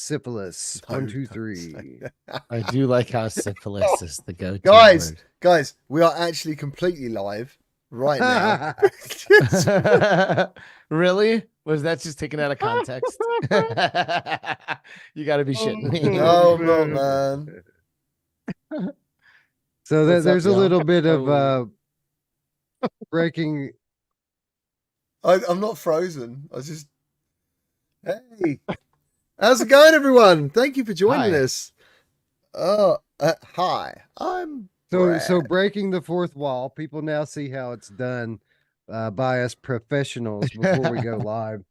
syphilis. One, two, three. I do like how syphilis is the go-to Guys, word. guys, we are actually completely live right now. Really? Was that just taken out of context? You got to be shitting me. No, I'm not, man. So What's there's up, a y'all? little bit of breaking. I'm not frozen. I was just, hey, how's it going, everyone? Thank you for joining Hi. us. Hi, I'm So Brad. breaking the fourth wall. People now see how it's done by us professionals before we go live.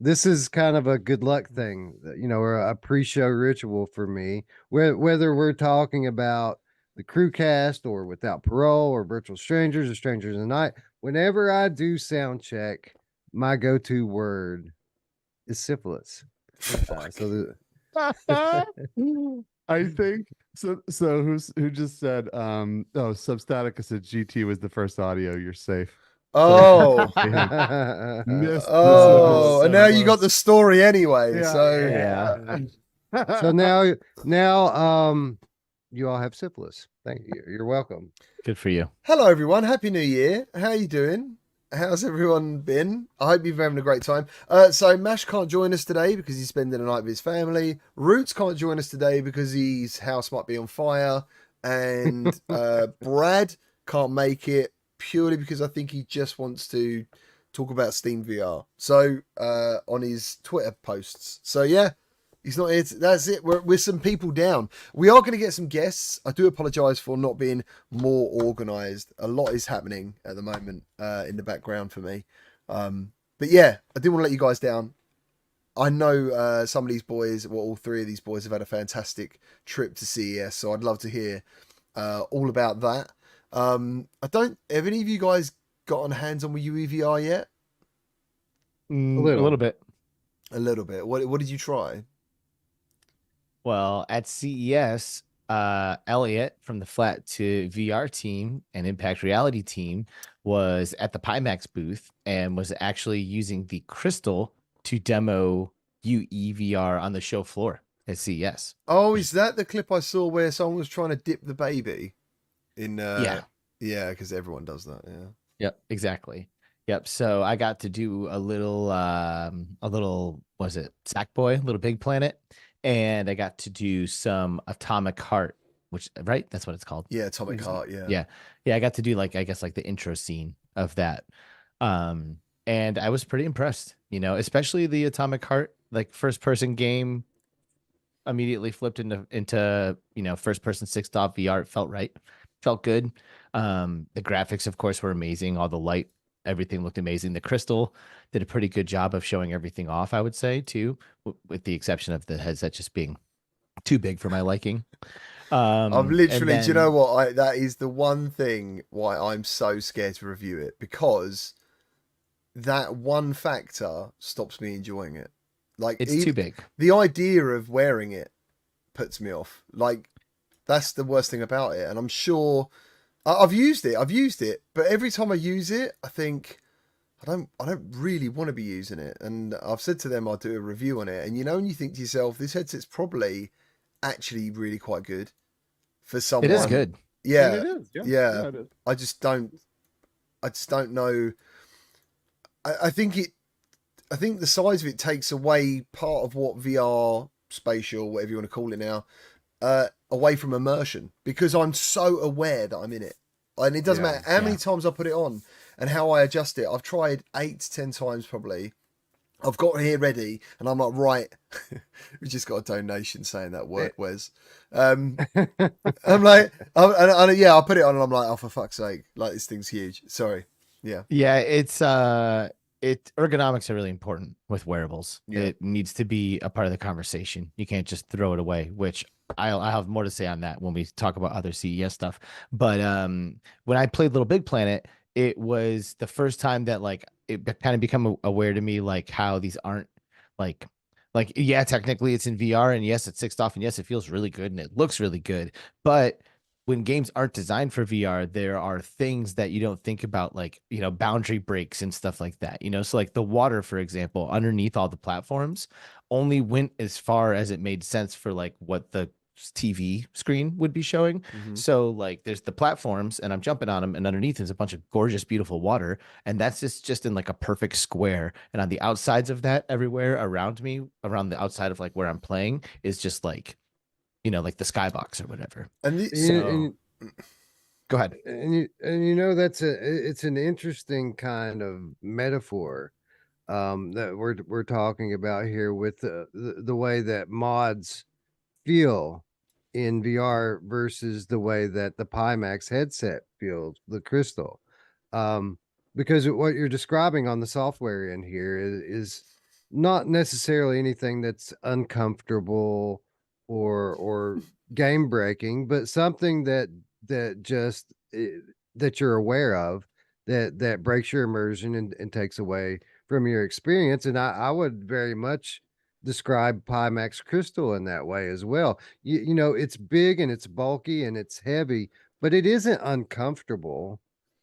This is kind of a good luck thing, or a pre-show ritual for me. Whether we're talking about the CruCast or Without Parole or Virtual Strangers or Strangers in the Night, whenever I do sound check, my go-to word is syphilis. So I think so. So who just said? Oh, Substatica said GT was the first audio. You're safe. Oh, Missed oh, the and now you syphilis. got the story anyway. Yeah, So Yeah. so now you all have syphilis. Thank you. You're welcome. Good for you. hello, everyone. Happy New Year. How you doing? How's everyone been? I hope you've been having a great time. So Mash can't join us today because he's spending the night with his family. Roots can't join us today because his house might be on fire, and Brad can't make it purely because I think he just wants to talk about Steam VR. So on his Twitter posts. So yeah, he's not here. That's it. We're some people down. We are going to get some guests. I do apologise for not being more organised. A lot is happening at the moment in the background for me. But yeah, I didn't want to let you guys down. I know some of these boys, well, all three of these boys have had a fantastic trip to CES, so I'd love to hear all about that. Have any of you guys gotten hands on with UEVR yet? A little bit. A little bit. What did you try? Well, at CES, Elliot from the Flat to VR team and Impact Reality team was at the Pimax booth and was actually using the Crystal to demo UEVR on the show floor at CES. Oh, is that the clip I saw where someone was trying to dip the baby in? Yeah. Yeah, because everyone does that. Yeah. Yep, exactly. Yep. So I got to do a little, was it Sackboy, Little Big Planet, and I got to do some Atomic Heart, which right, that's what it's called. Yeah, Atomic Heart. Yeah. Yeah. I got to do I guess the intro scene of that, and I was pretty impressed. Especially the Atomic Heart, first person game, immediately flipped into first person 6-stop VR. It felt right, felt good. The graphics, of course, were amazing. All the light, everything looked amazing. The Crystal did a pretty good job of showing everything off, I would say, too, with the exception of the headset just being too big for my liking. I've literally, do you know what? That is the one thing why I'm so scared to review it, because that one factor stops me enjoying it. It's too big. The idea of wearing it puts me off. That's the worst thing about it. And I'm sure I've used it, but every time I use it, I think I don't really want to be using it. And I've said to them I'll do a review on it. And when you think to yourself, this headset's probably actually really quite good for someone. It is good. Yeah. It is. Yeah. It is. I just don't know. I think the size of it takes away part of what VR spatial, whatever you want to call it now, away from immersion, because I'm so aware that I'm in it. And it doesn't matter how many times I put it on and how I adjust it. I've tried 8 to 10 times probably. I've got here ready and I'm like, right, we just got a donation saying that word, Wes. I'm like, I put it on and I'm like, oh, for fuck's sake, this thing's huge. Sorry. Yeah. Yeah, it's ergonomics are really important with wearables. Yeah. It needs to be a part of the conversation. You can't just throw it away, which I'll have more to say on that when we talk about other CES stuff. But when I played Little Big Planet, it was the first time that it kind of become aware to me how these aren't technically it's in VR, and yes, it's 6-stop, and yes, it feels really good and it looks really good, but when games aren't designed for VR, there are things that you don't think about, boundary breaks and stuff like that. So the water, for example, underneath all the platforms only went as far as it made sense for like what the TV screen would be showing. Mhm. So like there's the platforms and I'm jumping on them and underneath is a bunch of gorgeous, beautiful water. And that's just in like a perfect square. And on the outsides of that, everywhere around me, around the outside of like where I'm playing is just like, like the skybox or whatever. And the, And, Go ahead. and it's an interesting kind of metaphor that we're talking about here with the way that mods feel in VR versus the way that the Pimax headset feels, the Crystal. Because what you're describing on the software in here is not necessarily anything that's uncomfortable or game breaking, but something that just that you're aware of that breaks your immersion and takes away from your experience. And I would very much describe Pimax Crystal in that way as well. It's big and it's bulky and it's heavy, but it isn't uncomfortable.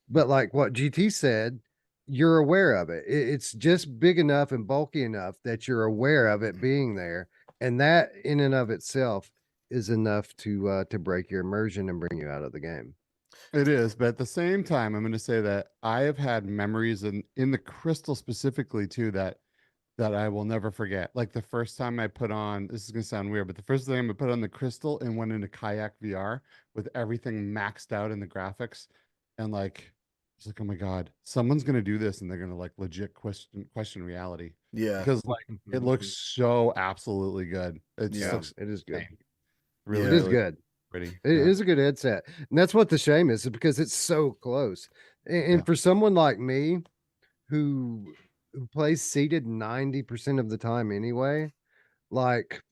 But like what GT said, you're aware of it. It's just big enough and bulky enough that you're aware of it being there, and that in and of itself is enough to break your immersion and bring you out of the game. It is, but at the same time, I'm going to say that I have had memories in the Crystal specifically too that I will never forget. Like the first time I put on, this is going to sound weird, but the first time I put on the Crystal and went into Kayak VR with everything maxed out in the graphics, and like it's like, oh my god, someone's going to do this and they're going to like legit question reality. yeah. Because like it looks so absolutely good. It just Yeah, looks it is good. insane. Really, It is really good. pretty. It Yeah. is a good headset. And that's what the shame is because it's so close. And Yeah. for someone like me who plays seated 90% of the time anyway, like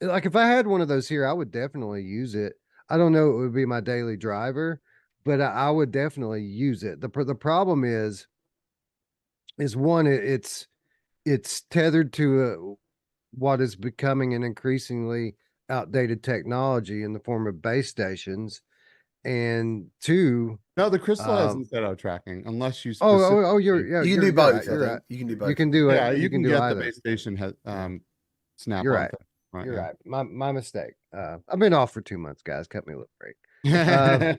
if I had one of those here, I would definitely use it. I don't know it would be my daily driver, but I would definitely use it. The problem is one, it's tethered to what is becoming an increasingly outdated technology in the form of base stations, and two, No, the Crystal has um, inside out tracking unless you oh, specifically. You can do you're both. right, you're I right. think you can do You both. can do it. Yeah, You you can can do get the either. base station snap You're on right. thing. Right, You're yeah. right. My mistake. I've been off for 2 months, guys. Cut me a little break.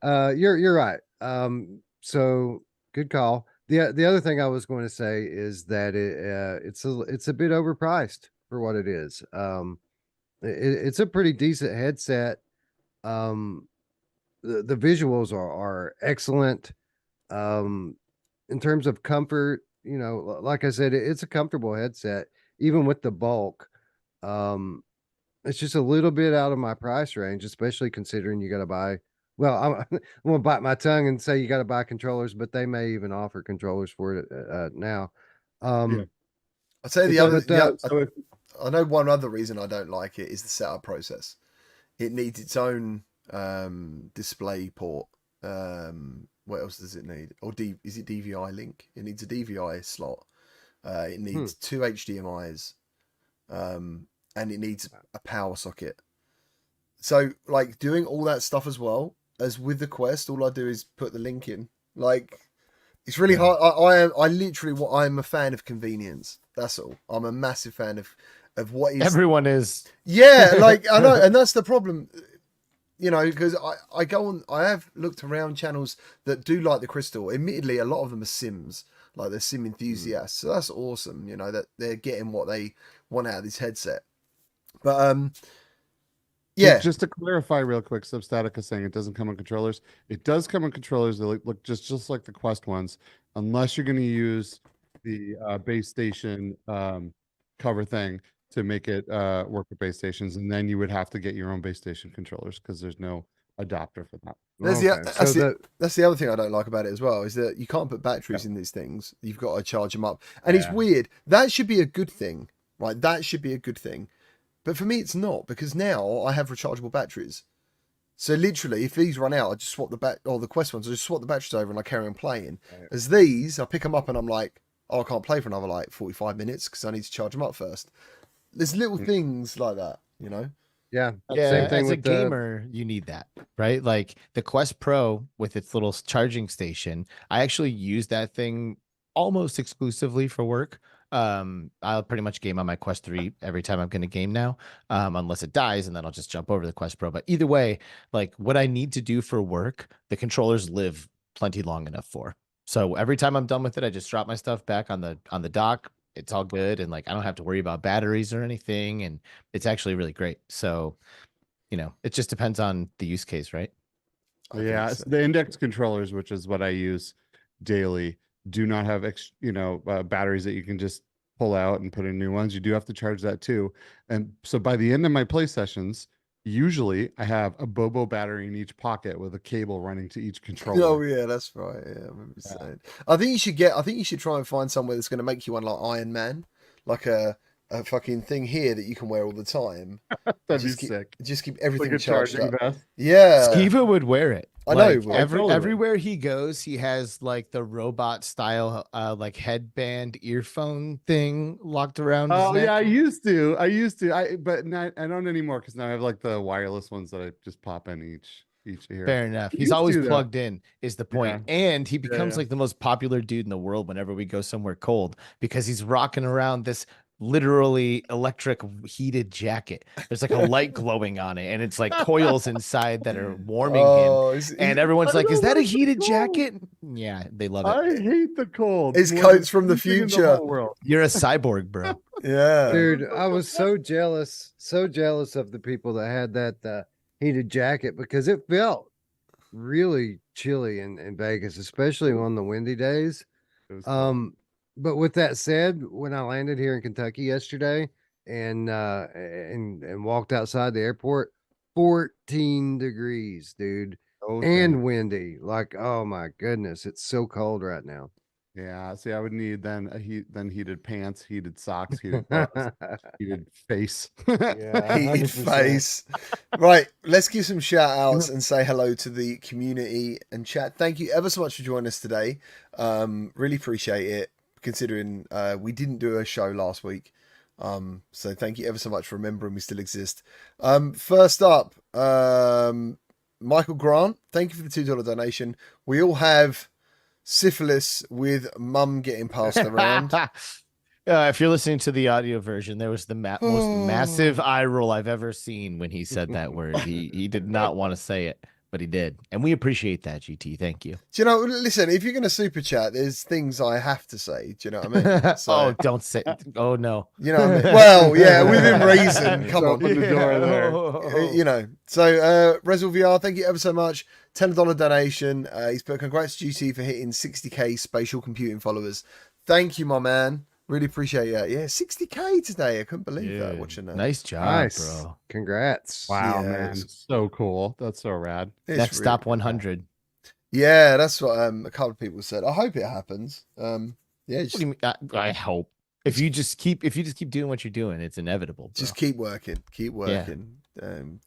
Uh, you're right. So good call. The other thing I was going to say is that it's a bit overpriced for what it is. It's a pretty decent headset. Um, the visuals are excellent. Um, in terms of comfort, like I said, it's a comfortable headset, even with the bulk. Um, it's just a little bit out of my price range, especially considering you got to buy. Well, I'm gonna bite my tongue and say you got to buy controllers, but they may even offer controllers for it now. Yeah. I'd say It the does. other, So if, I know one other reason I don't like it is the setup process. It needs its own display port. What else does it need? Or is it DVI link? It needs a DVI slot. It needs two HDMI's, and it needs a power socket. So, like doing all that stuff as well as with the Quest, all I do is put the link in. Like, it's really hard. I literally, I'm a fan of convenience. That's all. I'm a massive fan of what is. Everyone is. Yeah, like I know, and that's the problem. Because I go on, I have looked around channels that do like the Crystal. Admittedly, a lot of them are Sims, like they're Sim enthusiasts. So that's awesome, that they're getting what they want out of this headset. But yeah. just to clarify real quick, Substatica saying it doesn't come on controllers. It does come on controllers. They look just like the Quest ones, unless you're going to use the base station cover thing to make it work with base stations, and then you would have to get your own base station controllers because there's no adapter for that. That's the other thing I don't like about it as well, is that you can't put batteries in these things. You've got to charge them up. And it's weird. That should be a good thing, right? That should be a good thing. But for me, it's not, because now I have rechargeable batteries. So literally, if these run out, I just swap the Quest ones, I just swap the batteries over and I carry on playing. Right. As these, I pick them up and I'm like, oh, I can't play for another 45 minutes because I need to charge them up first. There's little things like that, Yeah. Same thing as a gamer, you need that, right? Like the Quest Pro with its little charging station. I actually use that thing almost exclusively for work. I'll pretty much game on my Quest 3 every time I'm going to game now, unless it dies, and then I'll just jump over to the Quest Pro. But either way, like what I need to do for work, the controllers live plenty long enough for. So every time I'm done with it, I just drop my stuff back on the dock. It's all good, and like I don't have to worry about batteries or anything, and it's actually really great. So, it just depends on the use case, right? I think Yeah, so. the index controllers, which is what I use daily, do not have batteries that you can just pull out and put in new ones. You do have to charge that too. And so by the end of my play sessions, usually I have a Bobo battery in each pocket with a cable running to each controller. Oh yeah, that's right. Yeah, I remember you saying. I think you should try and find somewhere that's going to make you one like Iron Man, like a fucking thing here that you can wear all the time. That'd be just keep, sick. Just keep everything Like a charged charging up. vest. Yeah, Skiva would wear it. I know he Like, would. Totally would. everywhere he goes, he has like the robot style, like headband earphone thing locked around his Oh neck. yeah, I used to. But not, I don't anymore because now I have like the wireless ones that I just pop in each ear. Fair enough. I He's used always to, though. plugged in, is the point. And he becomes yeah. like the most popular dude in the world whenever we go somewhere cold because he's rocking around this literally electric heated jacket. There's like a light glowing on it, and it's like coils inside that are warming him. Oh, And everyone's I like, "Is don't that a like the heated cold. jacket?" Yeah, they love it. I hate the cold. His more coat's than from the anything in future. whole world. You're a cyborg, bro. yeah, Dude, I was so jealous of the people that had that heated jacket because it felt really chilly in Vegas, especially on the windy days. It was cool. But with that said, when I landed here in Kentucky yesterday and walked outside the airport, 14 degrees, dude, Oh, and dang. windy. Like, oh my goodness, it's so cold right now. Yeah, see, I would need then heated pants, heated socks, heated gloves, heated face. Yeah. heated 100%. face. Right, let's give some shout outs and say hello to the community and chat. Thank you ever so much for joining us today. Really appreciate it, considering we didn't do a show last week. So thank you ever so much for remembering we still exist. First up, Michael Grant, thank you for the $2 donation. We all have syphilis with mum getting passed around. If you're listening to the audio version, there was the most massive eye roll I've ever seen when he said that word. He did not want to say it, but he did. And we appreciate that, GT. Thank you. Do you know, listen, if you're going to super chat, there's things I have to say. Do you know what I mean? So, Oh, don't say. Oh, no. you know what I mean? Well, yeah, within reason. Come on. Open the door there. You know, so Rezel VR, thank you ever so much. $10 donation. He's put congrats GT for hitting 60k spatial computing followers. Thank you, my man. Really appreciate that. Yeah, 60k today. I couldn't believe that watching that. Nice job, Nice. bro. Congrats. Wow, Yeah, man, so cool. That's so rad. It's Next really stop cool. 100. Yeah, that's what a couple of people said. I hope it happens. Yeah, What do you mean? I hope. If you just keep doing what you're doing, it's inevitable. Bro. just keep working. Keep working.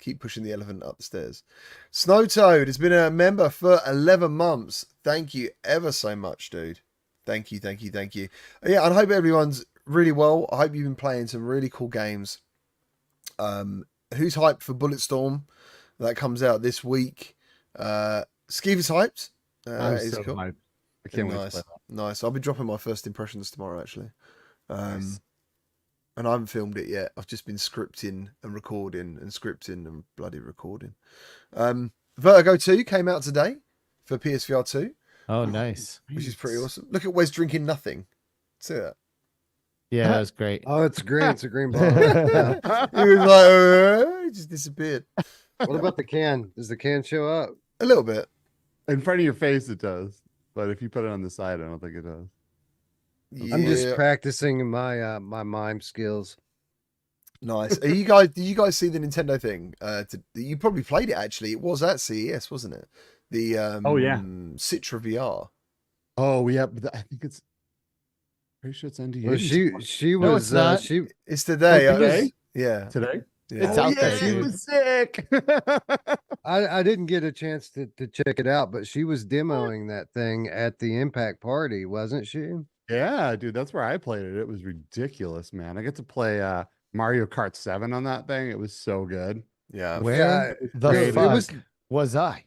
Keep pushing the elephant up the stairs. Snow Toad has been a member for 11 months. Thank you ever so much, dude. Thank you. Yeah, I hope everyone's really well. I hope you've been playing some really cool games. Who's hyped for Bulletstorm? That comes out this week. Skeever's hyped. I'm Is so cool. hyped. I can't wait to Nice. play Nice. I'll be dropping my first impressions tomorrow, actually. Nice. And I haven't filmed it yet. I've just been scripting and recording and scripting and bloody recording. Vertigo 2 came out today for PSVR 2, Oh, nice. which is pretty awesome. Look at Wes drinking nothing. See that? Yeah, that was great. Oh, it's green. It's a green bottle. He was like, he just disappeared. What about the can? Does the can show up? A little bit. In front of your face, it does. But if you put it on the side, I don't think it does. I'm just Yeah. practicing my my mime skills. Nice. Did you guys see the Nintendo thing? You probably played it actually. It was at CES, wasn't it? The Oh, yeah. Citra VR. Oh, yeah, but I think it's pretty sure it's NDA. Well, she No, was it's not. she It's today. Oh, today? Yeah. Today? Yeah. It's out there, it dude. was sick. I didn't get a chance to check it out, but she was demoing that thing at the Impact Party, wasn't she? Yeah, dude, that's where I played it. It was ridiculous, man. I get to play Mario Kart 7 on that thing. It was so good. Yeah. Where the great. It fuck was- was I?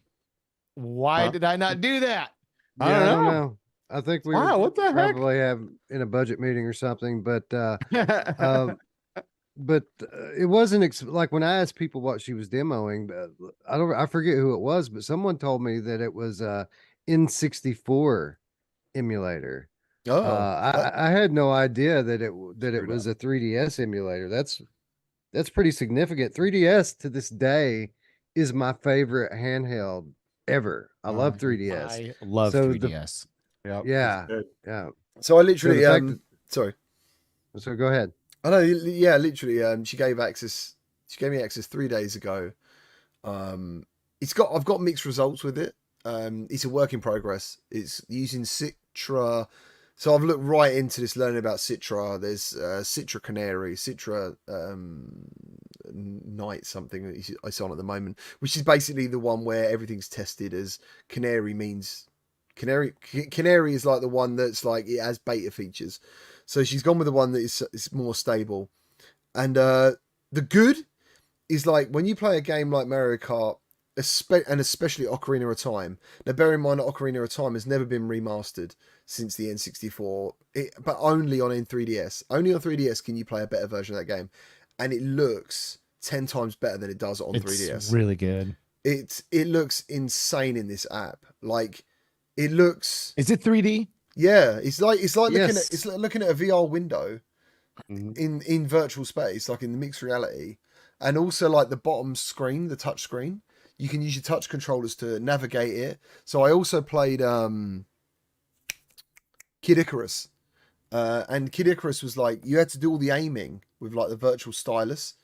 Why Huh? did I not do that? I Yeah, don't know. I think we Wow, were what the heck? probably have in a budget meeting or something, um, but it wasn't like when I asked people what she was demoing. I forget who it was, but someone told me that it was a N64 emulator. Oh, I had no idea that it Screwed was up. a 3DS emulator. That's pretty significant. 3DS to this day is my favorite handheld ever. I love 3DS. I love So 3DS. Yep, it's yeah, good. yeah. so I So the literally fact that sorry. so go ahead. I know, yeah, literally. She gave access. She gave me access 3 days ago. I've got mixed results with it. It's a work in progress. It's using Citra. So I've looked right into this, learning about Citra. There's Citra Canary, Citra Night something that it's on at the moment, which is basically the one where everything's tested as Canary means Canary. Canary is like the one that's like it has beta features. So she's gone with the one that is more stable. And the good is like when you play a game like Mario Kart, and especially Ocarina of Time. Now, bear in mind that Ocarina of Time has never been remastered since the N64, but only on N3DS. Only on 3DS can you play a better version of that game, and it looks 10 times better than it does on It's 3DS. really good. It looks insane in this app. Like it looks. Is it 3D? Yeah, it's like Yes. it's like looking at a VR window Mhm. in virtual space, like in the mixed reality, and also like the bottom screen, the touch screen. You can use your touch controllers to navigate it. So I also played Kid Icarus, and Kid Icarus was like you had to do all the aiming with like the virtual stylus.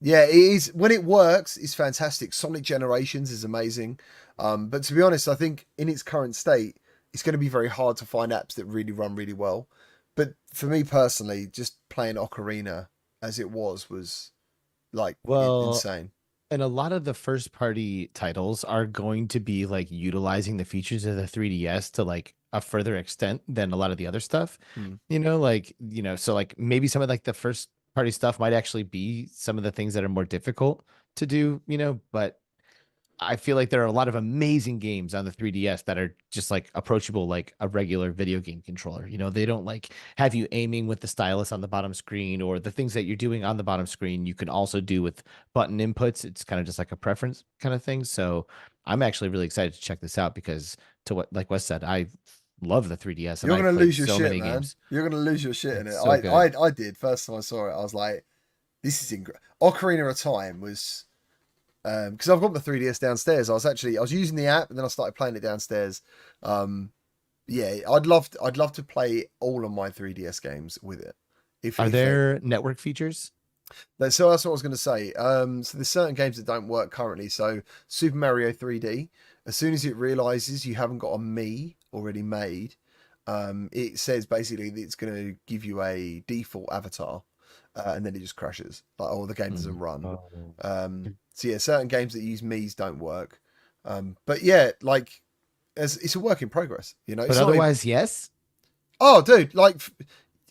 Yeah, it is when it works, it's fantastic. Sonic Generations is amazing, but to be honest, I think in its current state, it's going to be very hard to find apps that really run really well. But for me personally, just playing Ocarina as it was like Well, insane. and a lot of the first party titles are going to be like utilizing the features of the 3DS to like a further extent than a lot of the other stuff. Hmm. So like maybe some of like the first party stuff might actually be some of the things that are more difficult to do, but I feel like there are a lot of amazing games on the 3DS that are just like approachable like a regular video game controller. They don't like have you aiming with the stylus on the bottom screen, or the things that you're doing on the bottom screen you can also do with button inputs. It's kind of just like a preference kind of thing. So I'm actually really excited to check this out because to what like Wes said, I love the 3DS and You're I've gonna played lose your so shit, many man. games. You're gonna lose your shit in it. It's so good. I did first time I saw it. I was like, this is incredible. Ocarina of Time was because I've got the 3DS downstairs. I was using the app and then I started playing it downstairs. Yeah, I'd love to play all of my 3DS games with it. Are there network features? So that's what I was going to say. So there's certain games that don't work currently. So Super Mario 3D, as soon as it realizes you haven't got a Mii already made, it says basically that it's going to give you a default avatar, and then it just crashes. Like, oh, the game doesn't run. So yeah, certain games that use Mii's don't work. But yeah, like it's a work in progress. But otherwise, yes. Oh, dude, like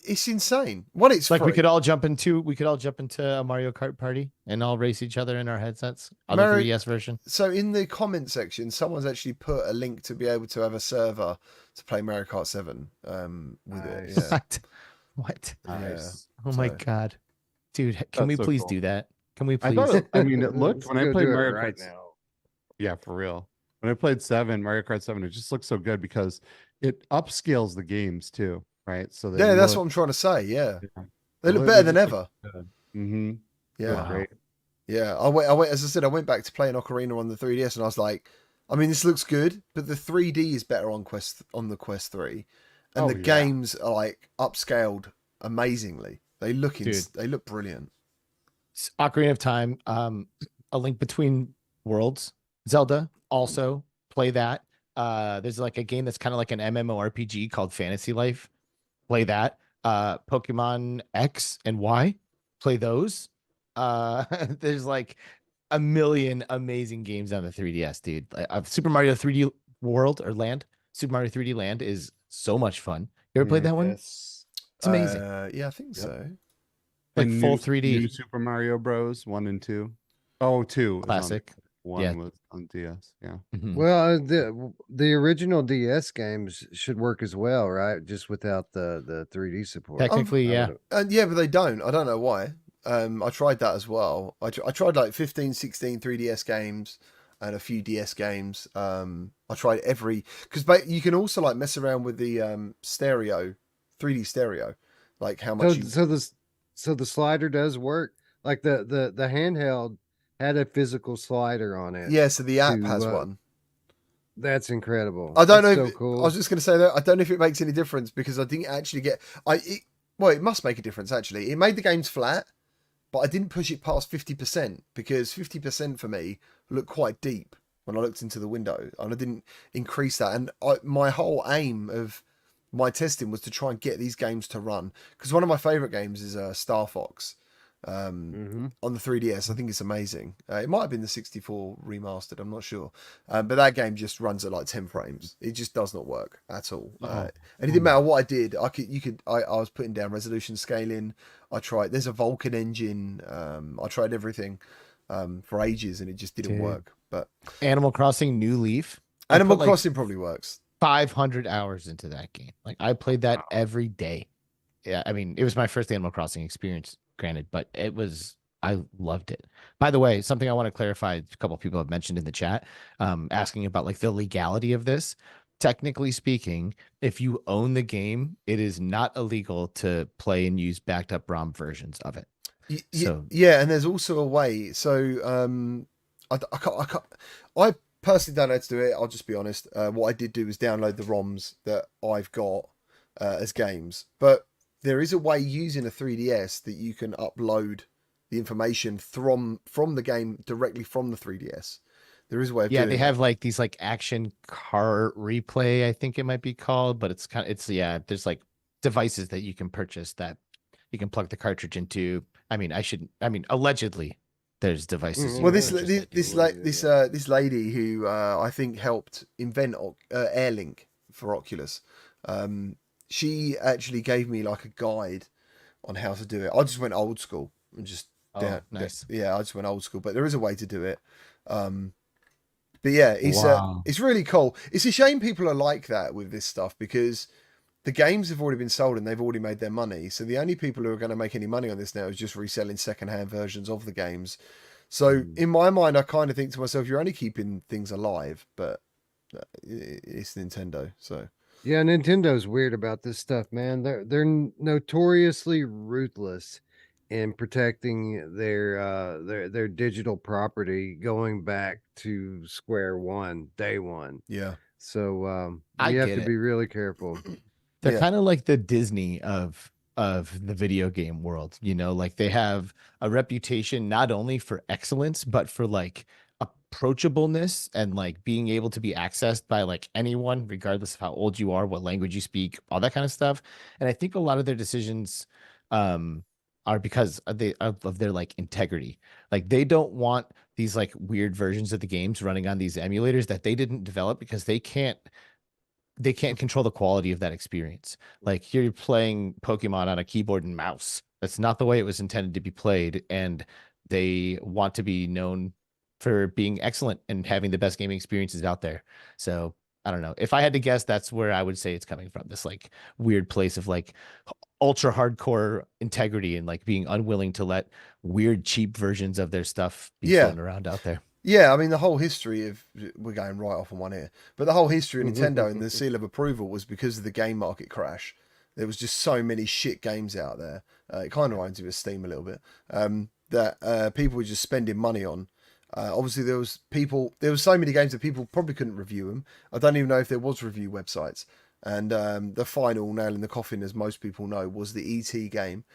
it's insane. One, it's like free. we could all jump into a Mario Kart party and all race each other in our headsets on the 3DS version. So in the comment section, someone's actually put a link to be able to have a server to play Mario Kart 7 with it. Yeah. What? Nice. Oh my god, dude! Can we please do that? Can we I please? thought it looked Let's when I go played do it Mario right Kart now. Yeah, for real. When I played Mario Kart 7, it just looks so good because it upscales the games too, right? So Yeah, that's what I'm trying to say. Yeah. They look They better than just ever. Mm-hmm. Yeah. Great. Yeah. I went, as I said, I went back to playing Ocarina on the 3DS and I was like, I mean, this looks good, but the 3D is better on the Quest 3. And the games are like upscaled amazingly. They look they look brilliant. Ocarina of Time, A Link Between Worlds, Zelda, also play that. There's like a game that's kind of like an MMORPG called Fantasy Life. Play that. Pokemon X and Y, play those. There's like a million amazing games on the 3DS, dude. Super Mario 3D World or Land, Super Mario 3D Land is so much fun. You ever played that one? Yes. It's amazing. Yeah, I think so. Like And full 3D. New Super Mario Bros. 1 and 2. Oh, 2. Classic. one Yeah. was on DS. Yeah. Mhm. Well, the original DS games should work as well, right? Just without the 3D support. Technically, I yeah. would- Yeah, but they don't. I don't know why. I tried that as well. I tried like 15, 16 3DS games and a few DS games. I tried every because you can also like mess around with the stereo, 3D stereo, like how much So you. so the slider does work. Like the handheld had a physical slider on it. Yeah, so the app to has one. That's incredible. I don't That's know. so If, I cool. was just going to say that I don't know if it makes any difference because I didn't actually get. Well, it must make a difference actually. It made the games flat, but I didn't push it past 50% because 50% for me looked quite deep when I looked into the window, and I didn't increase that. And my whole aim of my testing was to try and get these games to run because one of my favorite games is Star Fox. Hmm. On the 3DS. I think it's amazing. It might have been the 64 remastered. I'm not sure, but that game just runs at like 10 frames. It just does not work at all. And it didn't matter what I did. I was putting down resolution scaling. I tried. There's a Vulkan engine. I tried everything for ages, and it just didn't Dude. work. But Animal Crossing New Leaf. I Animal put, like, Crossing probably works. 500 hours into that game. Like I played that every day. Yeah, I mean, it was my first Animal Crossing experience, granted, but I loved it. By the way, something I want to clarify, a couple of people have mentioned in the chat, asking about like the legality of this. Technically speaking, if you own the game, it is not illegal to play and use backed up ROM versions of it. So Yeah, and there's also a way. So I personally don't know how to do it. I'll just be honest. What I did do was download the ROMs that I've got as games, but there is a way using a 3DS that you can upload the information from the game directly from the 3DS. There is a way of yeah, doing they it. have like these like action car replay, I think it might be called, but yeah, there's like devices that you can purchase that you can plug the cartridge into. I mean, allegedly there's devices. Mhm. Well, You this can purchase that this you- like this lady who I think helped invent AirLink for Oculus. She actually gave me like a guide on how to do it. I just went old school and just Oh, nice. yeah, I just went old school. But there is a way to do it. But yeah, Wow. it's really cool. It's a shame people are like that with this stuff because the games have already been sold and they've already made their money. So the only people who are going to make any money on this now is just reselling secondhand versions of the games. So in my mind, I kind of think to myself, you're only keeping things alive, but it's Nintendo. So Yeah, Nintendo's weird about this stuff, man. They're notoriously ruthless in protecting their digital property going back to square one, day one. yeah, So I you have get to it. be really careful. They're Yeah. kind of like the Disney of the video game world, you know, like they have a reputation not only for excellence, but for like approachableness and like being able to be accessed by like anyone, regardless of how old you are, what language you speak, all that kind of stuff. And I think a lot of their decisions are because of their like integrity. Like they don't want these like weird versions of the games running on these emulators that they didn't develop because they can't control the quality of that experience. Like you're playing Pokemon on a keyboard and mouse. That's not the way it was intended to be played. And they want to be known for being excellent and having the best gaming experiences out there. So I don't know. If I had to guess, that's where I would say it's coming from. This like weird place of like ultra hardcore integrity and like being unwilling to let weird cheap versions of their stuff be Yeah. floating around out there. Yeah, I mean the whole history of we're going right off on one here, but the whole history of Nintendo and the seal of approval was because of the game market crash. There was just so many shit games out there. It kind of reminds me of Steam a little bit. That people were just spending money on. Obviously, there was so many games that people probably couldn't review them. I don't even know if there was review websites. And the final nail in the coffin, as most people know, was the ET game.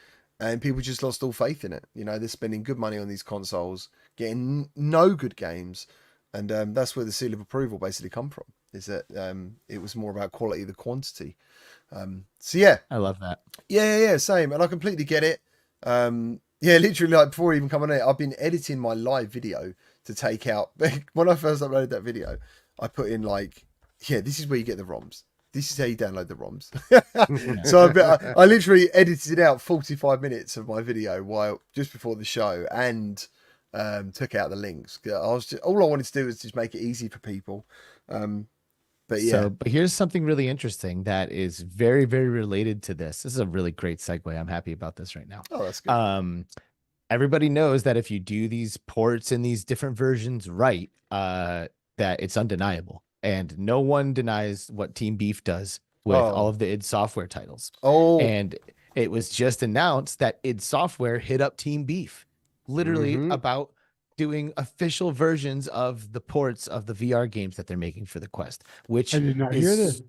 And people just lost all faith in it. You know, they're spending good money on these consoles, getting no good games, and that's where the seal of approval basically come from. Is that it was more about quality than quantity. So yeah, I love that. yeah, same, and I completely get it. Yeah, literally, like before even coming on it, I've been editing my live video to take out. When I first uploaded that video, I put in like, yeah, this is where you get the ROMs. This is how you download the ROMs. So I literally edited out 45 minutes of my video just before the show and took out the links. All I wanted to do was just make it easy for people. But yeah, But here's something really interesting that is very, very related to this. This is a really great segue. I'm happy about this right now. oh, that's good. Everybody knows that if you do these ports in these different versions right, that it's undeniable. And no one denies what Team Beef does with all of the id Software titles. And it was just announced that id Software hit up Team Beef, literally about doing official versions of the ports of the VR games that they're making for the Quest, which is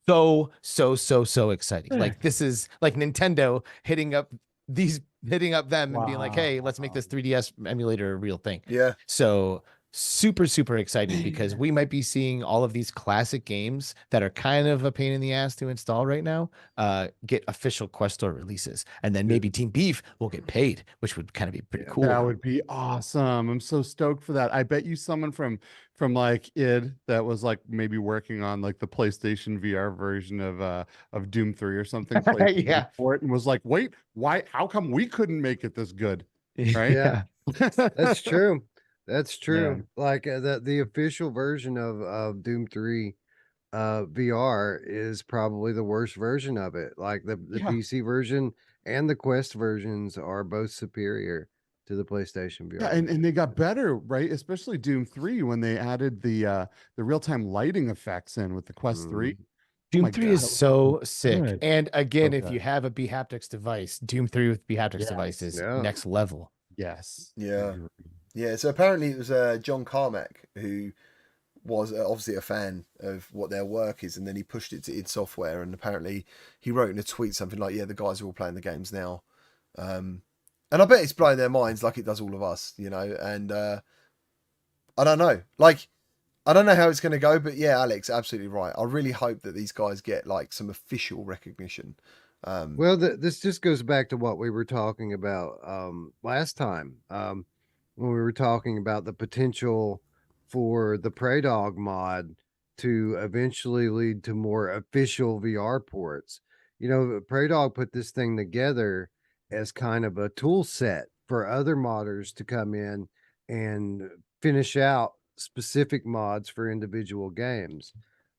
so exciting. Like this is like Nintendo hitting up them and being like, hey, let's make this 3DS emulator a real thing. Yeah. So super excited because we might be seeing all of these classic games that are kind of a pain in the ass to install right now get official Quest Store releases, and then maybe Team Beef will get paid, which would kind of be pretty cool. That would be awesome. I'm so stoked for that. I bet you someone from like id that was like maybe working on like the PlayStation VR version of Doom 3 or something yeah, for it and was like, wait, why, how come we couldn't make it this good? Right? Yeah. That's true. That's true. Man. Like the official version of Doom 3 VR is probably the worst version of it. Like the PC version and the Quest versions are both superior to the PlayStation VR. Yeah, and they got better, right? Especially Doom 3 when they added the real-time lighting effects in with the Quest 3. Doom 3 is so sick. good. And again, So if you have a bHaptics device, Doom 3 with bHaptics device is next level. Yes. Yeah. Yeah. So apparently it was John Carmack who was obviously a fan of what their work is, and then he pushed it to id Software, and apparently he wrote in a tweet something like, yeah, the guys are all playing the games now. And I bet it's blowing their minds like it does all of us, you know, and I don't know. Like, I don't know how it's going to go, but yeah, Alex, absolutely right. I really hope that these guys get like some official recognition. Well, this just goes back to what we were talking about last time when we were talking about the potential for the Prey Dog mod to eventually lead to more official VR ports. You know, Prey Dog put this thing together as kind of a tool set for other modders to come in and finish out specific mods for individual games.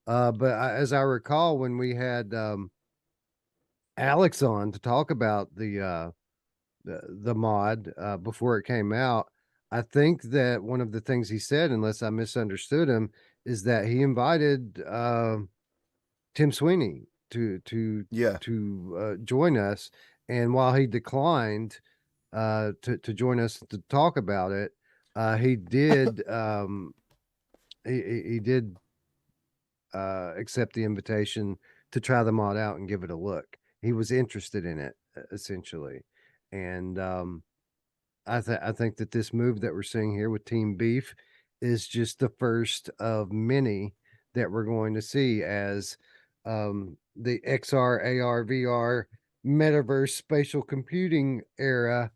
As I recall, when we had Alex on to talk about the mod before it came out, I think that one of the things he said, unless I misunderstood him, is that he invited Tim Sweeney to join us, and while he declined to join us to talk about it, he did he did accept the invitation to try the mod out and give it a look. He was interested in it essentially, and I think that this move that we're seeing here with Team Beef is just the first of many that we're going to see as the XR, AR, VR, metaverse, spatial computing era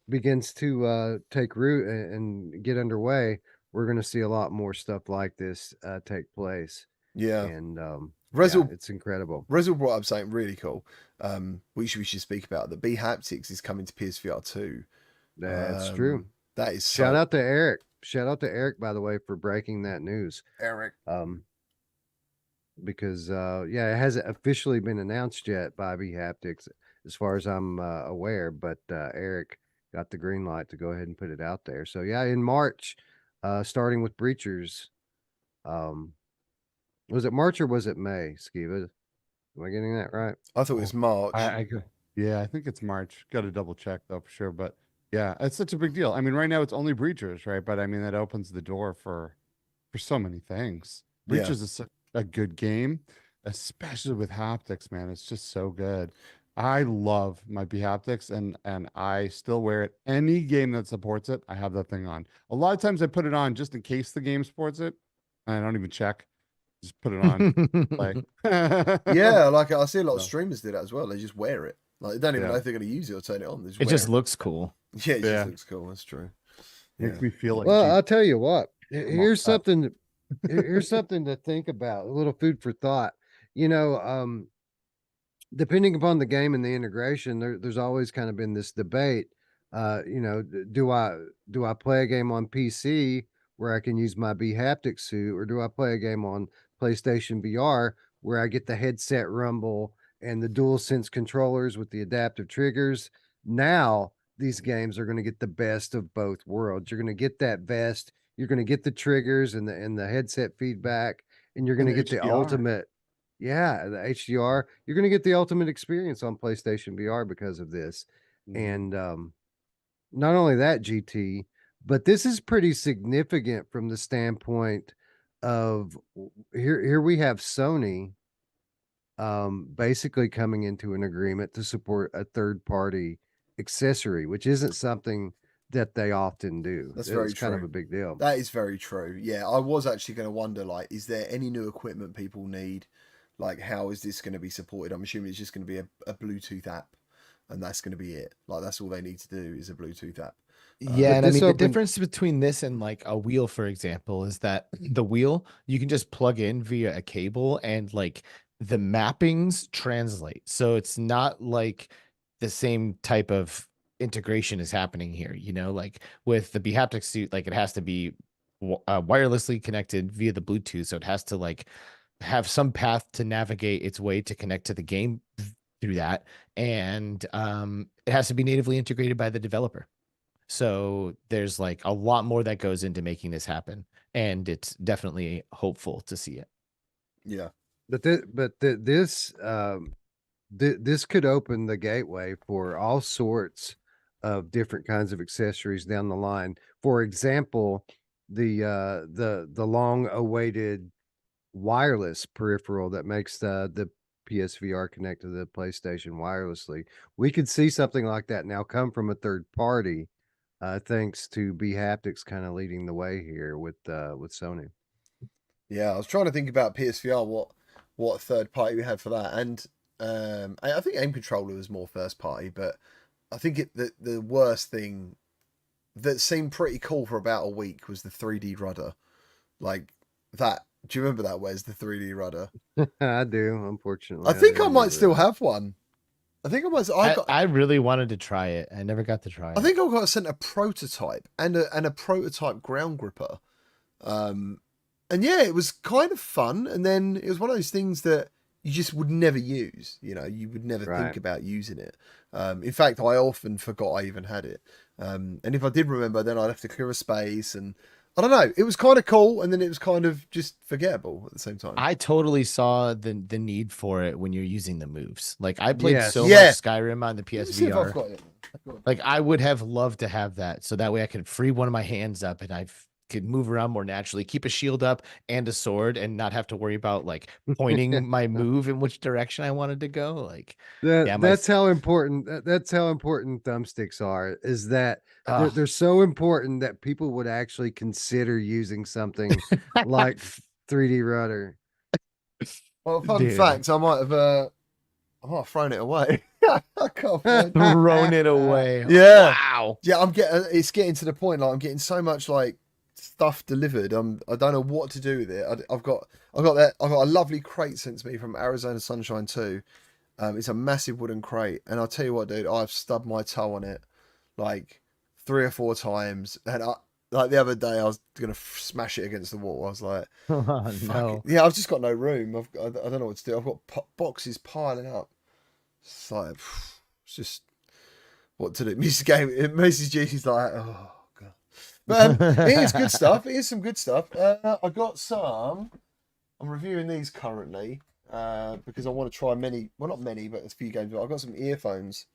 begins to take root and get underway. We're going to see a lot more stuff like this take place. Yeah. And it's incredible. Rezel brought up something really cool, which we should speak about. The bHaptics is coming to PSVR 2. That's true. That is shout out to Eric. Shout out to Eric, by the way, for breaking that news. Eric. Because it hasn't officially been announced yet by bHaptics, as far as I'm aware. But Eric got the green light to go ahead and put it out there. So yeah, in March, starting with Breachers. Was it March or was it May, Skiva? Am I getting that right? I thought it was March. Yeah, I think it's March. Got to double check though for sure. But yeah, it's such a big deal. I mean, right now it's only Breachers, right? But I mean, that opens the door for so many things. Breachers is such a good game, especially with haptics, man. It's just so good. I love my bHaptics, and I still wear it. Any game that supports it, I have that thing on. A lot of times I put it on just in case the game supports it. I don't even check. Just put it on. Like, yeah, like I see a lot of streamers do that as well. They just wear it. Like they don't even know if they're going to use it or turn it on. It just looks cool. Yeah, it just looks cool. That's true. Makes me feel like. Well, I'll tell you what. Here's something. Here's something to think about. A little food for thought. You know, depending upon the game and the integration, there's always kind of been this debate Do I play a game on PC where I can use my B haptic suit, or do I play a game on PlayStation VR where I get the headset rumble and the dual sense controllers with the adaptive triggers? Now these games are going to get the best of both worlds. You're going to get that vest, you're going to get the triggers and the headset feedback, and you're going And to get the HDR. ultimate. Yeah, the HDR. You're going to get the ultimate experience on PlayStation VR because of this. Mhm. And not only that, GT, but this is pretty significant from the standpoint of here we have Sony basically coming into an agreement to support a third party accessory, which isn't something that they often do. That's very It's kind of true. a big deal. That is very true. Yeah, I was actually going to wonder, like, is there any new equipment people need? Like, how is this going to be supported? I'm assuming it's just going to be a Bluetooth app, and that's going to be it. Like, that's all they need to do is a Bluetooth app. Yeah, But and I this mean the opened difference between this and like a wheel, for example, is that the wheel you can just plug in via a cable and like the mappings translate. So it's not like the same type of integration is happening here, like with the Behaptic suit, like it has to be wirelessly connected via the Bluetooth. So it has to like have some path to navigate its way to connect to the game through that. And it has to be natively integrated by the developer. So there's like a lot more that goes into making this happen, and it's definitely hopeful to see it. Yeah. This could open the gateway for all sorts of different kinds of accessories down the line. For example, the long awaited wireless peripheral that makes the PSVR connect to the PlayStation wirelessly. We could see something like that now come from a third party, thanks to B Haptics kind of leading the way here with Sony. Yeah, I was trying to think about PSVR, what third party we had for that, and I think Aim Controller was more first party, but I think the worst thing that seemed pretty cool for about a week was the 3D rudder, like that. Do you remember that? Where's the 3D rudder? I do, I unfortunately. think do I might remember still that. have one. I think I might. I really wanted to try it. I never got to try I it. think I got sent a prototype and a prototype ground gripper. And yeah, it was kind of fun. And then it was one of those things that you just would never use. You would never Right. think about using it. In fact, I often forgot I even had it. And if I did remember, then I'd have to clear a space. And I don't know. It was kind of cool, and then it was kind of just forgettable at the same time. I totally saw the need for it when you're using the moves. Like I played Yes. so Yeah. much Skyrim on the Let me see if I've PSVR. got it. Like I would have loved to have that, so that way I could free one of my hands up and could move around more naturally, keep a shield up and a sword, and not have to worry about like pointing my move in which direction I wanted to go. Like, yeah, That's how important that's how important thumbsticks are. Is that uh, they're so important that people would actually consider using something like 3D rudder. Well, fun dude, fact, I might have thrown it away. I can't find it. thrown it away. Yeah. Wow. Yeah, it's getting to the point, like I'm getting so much like stuff delivered. I don't know what to do with it. I've got a lovely crate sent to me from Arizona Sunshine 2. It's a massive wooden crate, and I'll tell you what, dude, I've stubbed my toe on it like 3 or 4 times, and like the other day I was gonna smash it against the wall. I was like, Oh, fuck no. it. Yeah, I've just got no room. I don't know what to do. I've got boxes piling up. It's like it's just what to do. Mrs. G's like, oh god. But it is good stuff. It is some good stuff. I got some. I'm reviewing these currently because I want to try many. Well, not many, but a few games. But I've got some earphones.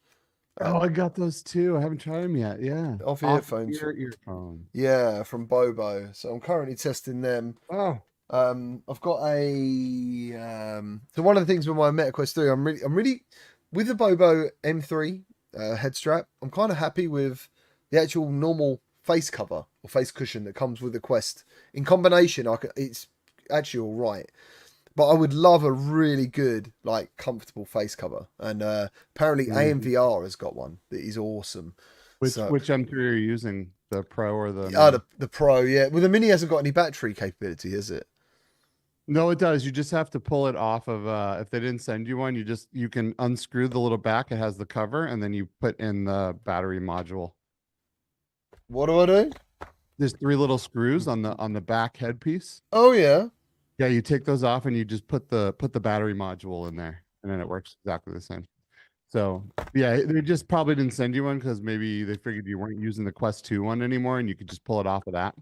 Oh, I got those too. I haven't tried them yet. Yeah. Off earphones. Earphone. Yeah, from Bobo. So I'm currently testing them. Oh, I've got a so one of the things with my MetaQuest 3, I'm really with the Bobo M3 head strap. I'm kind of happy with the actual normal face cover or face cushion that comes with the Quest. In combination, it's actually all right. But I would love a really good, like, comfortable face cover. And apparently AMVR has got one that is awesome. Which M3 are you using? The Pro or the? The Pro, yeah. Well, the Mini hasn't got any battery capability, has it? No, it does. You just have to pull it off of. If they didn't send you one, you can unscrew the little back. It has the cover, and then you put in the battery module. What do I do? There's 3 little screws on the back headpiece. Oh yeah. Yeah, you take those off and you just put the battery module in there, and then it works exactly the same. So yeah, they just probably didn't send you one because maybe they figured you weren't using the Quest 2 one anymore, and you could just pull it off of that.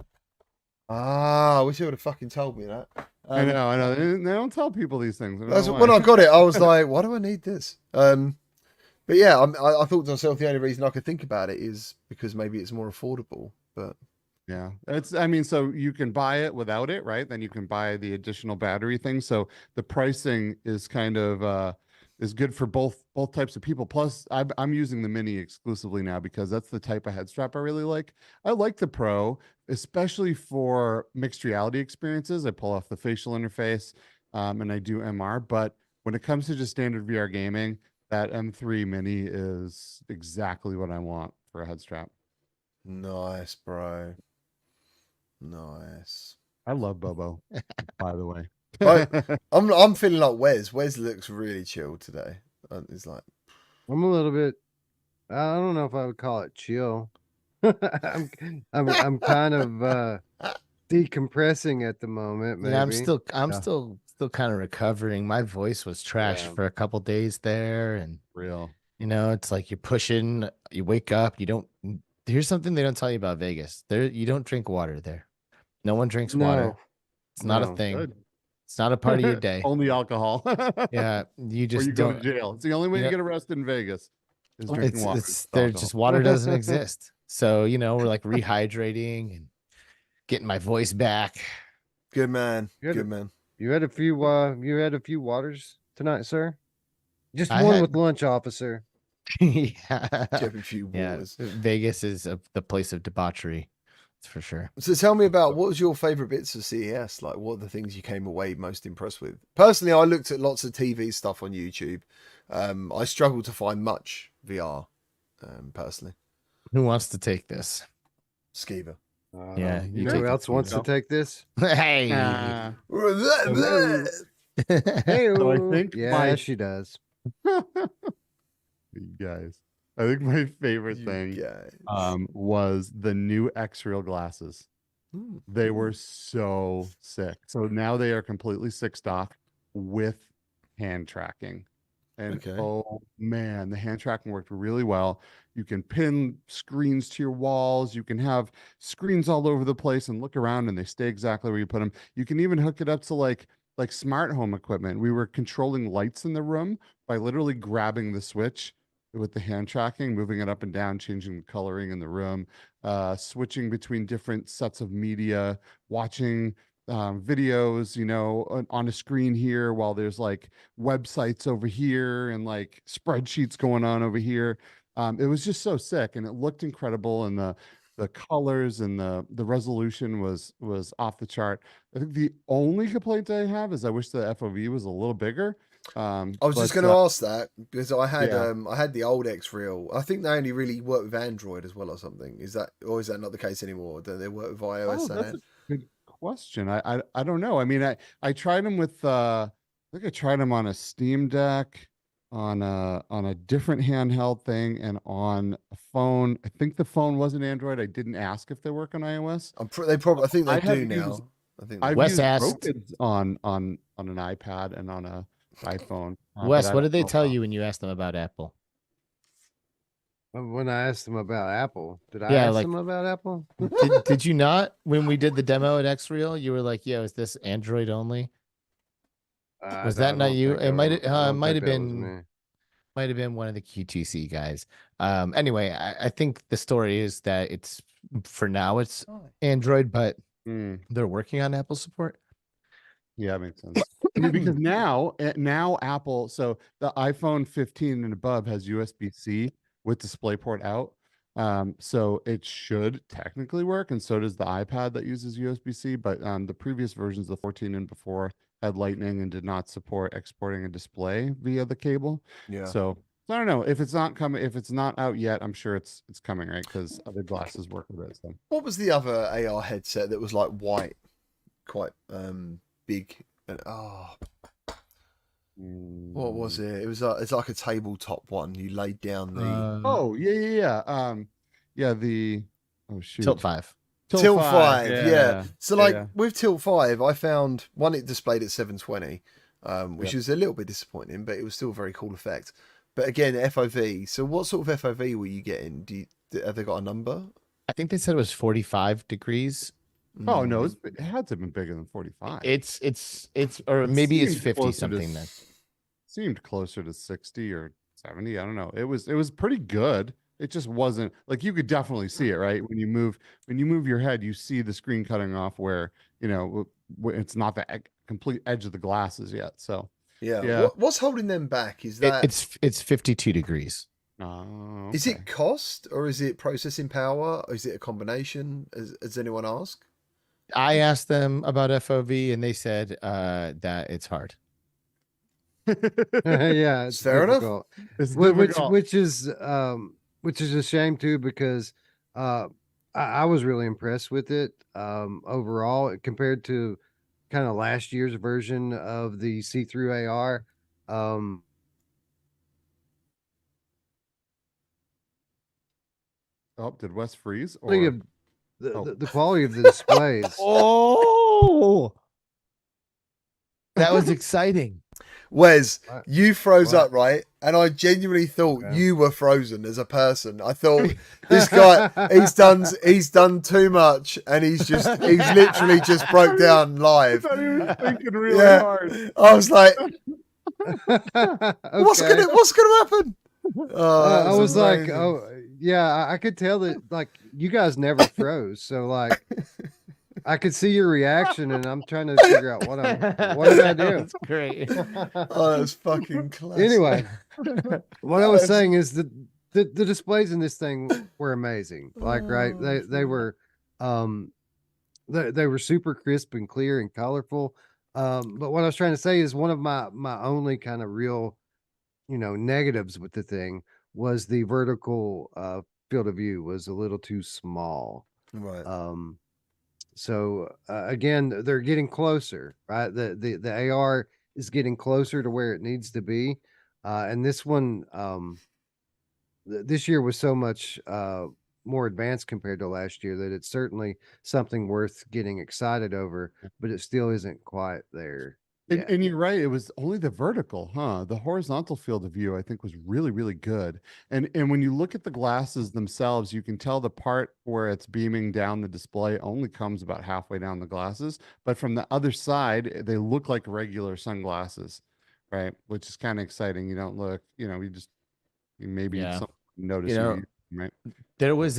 Ah, I wish you would have fucking told me that. I know. They don't tell people these things. I don't That's know when why. I got it. I was like, why do I need this? But yeah, I thought to myself the only reason I could think about it is because maybe it's more affordable. But Yeah, I mean, so you can buy it without it, right? Then you can buy the additional battery thing. So the pricing is kind of is good for both types of people. Plus, I'm using the mini exclusively now because that's the type of head strap I really like. I like the Pro, especially for mixed reality experiences. I pull off the facial interface, and I do MR. But when it comes to just standard VR gaming, that M3 Mini is exactly what I want for a head strap. nice, bro. Nice. I love Bobo, by the way. I'm feeling like Wes. Wes looks really chill today. It's like I'm a little bit. I don't know if I would call it chill. I'm I'm kind of decompressing at the moment. Yeah, I'm Maybe. still Yeah. still kind of recovering. My voice was trash Yeah. for a couple days there, and Real. it's like you're pushing, you wake up, you don't. Here's something they don't tell you about Vegas. You don't drink water there. No one drinks water. No. It's not a No. thing. Good. It's not a part of your day. Only alcohol. Yeah, you Or just you go to don't. jail. It's the only way Yeah. you get arrested in Vegas is drinking water. It's there's just water doesn't exist. So we're like rehydrating and getting my voice back. good man. Good. Good man. You had a few. You had a few waters tonight, sir. Just I one had- with lunch, officer. Yeah, Have a few yeah. waters. Vegas is the place of debauchery. That's for sure. So tell me about what was your favorite bits of CES? Like, what are the things you came away most impressed with? Personally, I looked at lots of TV stuff on YouTube. I struggled to find much VR. Personally, Who wants to take this? Skeever. Yeah, You you know take who it, else wants to Nico. take this? Hey. Ah. Hey, So I think yeah, my- she does. You guys. I think my favorite You thing guys. was the new X-Real glasses. Hmm. They were so sick. So now they are completely sixed off with hand tracking. And Okay. oh man, the hand tracking worked really well. You can pin screens to your walls. You can have screens all over the place and look around and they stay exactly where you put them. You can even hook it up to like smart home equipment. We were controlling lights in the room by literally grabbing the switch with the hand tracking, moving it up and down, changing the coloring in the room, switching between different sets of media, watching videos, on a screen here while there's like websites over here and like spreadsheets going on over here. It was just so sick and it looked incredible, and the colors and the resolution was off the chart. I think the only complaint I have is I wish the FOV was a little bigger. I was just but, going to ask that because I had yeah. I had the old X-Real. I think they only really work with Android as well or something. Is that not the case anymore? Do they work with iOS? That's a good question. I don't know. I mean, I tried them with I think I tried them on a Steam Deck, on a different handheld thing, and on a phone. I think the phone wasn't Android. I didn't ask if they work on iOS. They probably. I think they I have do now. used- I think. I've Wes used asked- Rokids on an iPad and on a iPhone. Wes, but I what did they don't know tell how- you when you asked them about Apple? When I asked them about Apple, did I Yeah, ask like- them about Apple? did you not, when we did the demo at X-Real, you were like, "Yo, is this Android only?" Was that not you? It might have been one of the QTC guys. Anyway, I think the story is that it's for now it's Android, but Mm. they're working on Apple support. Yeah, it makes sense. I mean, because now Apple, so the iPhone 15 and above has USB-C with DisplayPort out. So it should technically work, and so does the iPad that uses USB-C. But the previous versions, the 14 and before, had Lightning and did not support exporting a display via the cable. Yeah. So I don't know if it's not coming, if it's not out yet. I'm sure it's coming, right? Because other glasses work with it. So. What was the other AR headset that was like white, quite big? And what was it? It was it's like a tabletop one. You laid down the. Oh yeah. Yeah. The Oh shoot. Tilt 5. Tilt 5, yeah. So like yeah. with Tilt 5, I found one, it displayed at 720, which is a little bit disappointing, but it was still a very cool effect. But again, FOV. So what sort of FOV were you getting? Have they got a number? I think they said it was 45 degrees. Oh no, Mm. it had to have been bigger than 45. It's or It maybe it's seemed 50 closer to something then. Seemed closer to 60 or 70. I don't know. It was pretty good. It just wasn't like you could definitely see it, right? When you move your head, you see the screen cutting off where, it's not the complete edge of the glasses yet. So Yeah. yeah. What's holding them back? Is that It's 52 degrees. Oh, is okay. it cost or is it processing power? Or is it a combination? Has anyone asked? I asked them about FOV and they said that it's hard. Yeah, it's Fair enough. difficult. It's Which difficult. which is a shame too, because I was really impressed with it overall compared to kind of last year's version of the see-through AR. Oh, did Wes freeze Quality or of Oh. the quality of the displays. Oh, that was exciting. Wes, What? you froze What? up, right? And I genuinely thought Yeah. you were frozen as a person. I thought this guy, he's done too much, and he's literally just broke down live. I thought he was thinking really Yeah. hard. I was like, Okay. what's gonna happen? Oh, I that's was like, amazing. oh yeah, I could tell that like you guys never froze. So like I could see your reaction and I'm trying to figure out what did I do? That's great. Oh, that's fucking classic. Anyway, what I was That's- saying is that the displays in this thing were amazing. Like, right, they were they were super crisp and clear and colorful. But what I was trying to say is one of my only kind of real, negatives with the thing was the vertical field of view was a little too small. right. So again, they're getting closer, right? The AR is getting closer to where it needs to be, and this one this year was so much more advanced compared to last year that it's certainly something worth getting excited over, but it still isn't quite there. And, yet. and you're right. It was only the vertical, huh? The horizontal field of view, I think, was really, really good. And when you look at the glasses themselves, you can tell the part where it's beaming down the display only comes about halfway down the glasses. But from the other side, they look like regular sunglasses, right? Which is kind of exciting. You don't look, you maybe Yeah. someone notice You know, you, right? There was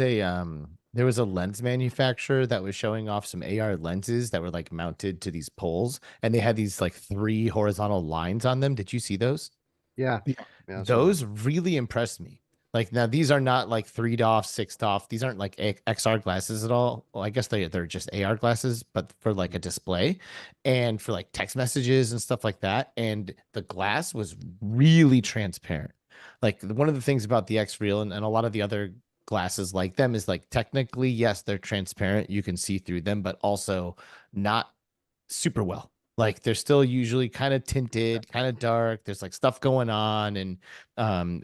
a lens manufacturer that was showing off some AR lenses that were like mounted to these poles, and they had these like 3 horizontal lines on them. Did you see those? Yeah, Yeah. yeah, so- Those really impressed me. Like now these are not like 3 off, 6 off. These aren't like XR glasses at all. Well, I guess they're just AR glasses, but for like a display and for like text messages and stuff like that. And the glass was really transparent. Like one of the things about the X Real and a lot of the other glasses like them is like technically, yes, they're transparent. You can see through them, but also not super well. Like they're still usually kind of tinted, kind of dark. There's like stuff going on, and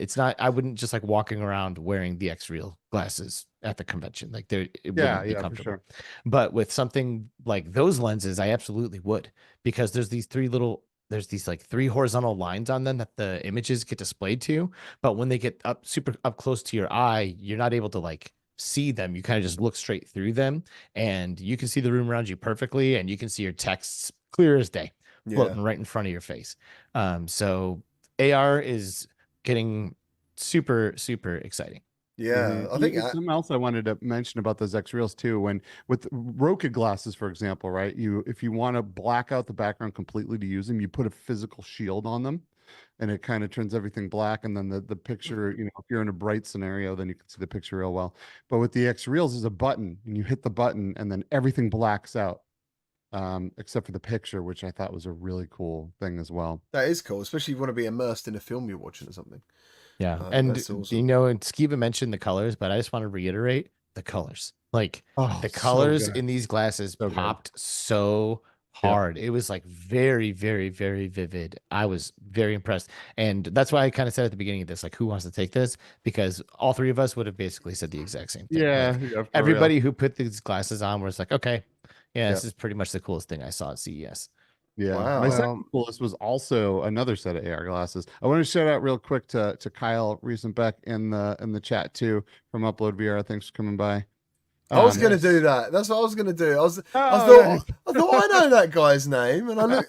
it's not. I wouldn't just like walking around wearing the X Real glasses at the convention. Like it Yeah, wouldn't be for comfortable. sure. But with something like those lenses, I absolutely would, because there's these like 3 horizontal lines on them that the images get displayed to. But when they get super up close to your eye, you're not able to like see them. You kind of just look straight through them, and you can see the room around you perfectly, and you can see your texts clear as day floating right in front of your face. So AR is getting super, super exciting. Yeah, I think something else I wanted to mention about those X Reels too. When with Roku glasses, for example, right? If you want to black out the background completely to use them, you put a physical shield on them, and it kind of turns everything black. And then the picture, if you're in a bright scenario, then you can see the picture real well. But with the X Reels, there's a button, and you hit the button, and then everything blacks out, except for the picture, which I thought was a really cool thing as well. that is cool, especially if you want to be immersed in a film you're watching or something. Yeah. And that's awesome. and Skiba mentioned the colors, but I just want to reiterate the colors. Like Oh, the so colors good. in these glasses So good. popped so hard. It was like very, very, very vivid. I was very impressed. And that's why I kind of said at the beginning of this, like, who wants to take this? Because all three of us would have basically said the exact same thing. Yeah, Like, yeah, for everybody real. who put these glasses on was like, okay, yeah, Yep. this is pretty much the coolest thing I saw at CES. Yeah. Wow. My Well, second coolest was also another set of AR glasses. I want to shout out real quick to Kyle Riesenbeck in the chat too from Upload VR. Thanks for coming by. I was going to Yes. do that. That's what I was going to do. I Oh, thought, nice. I thought I know that guy's name, and I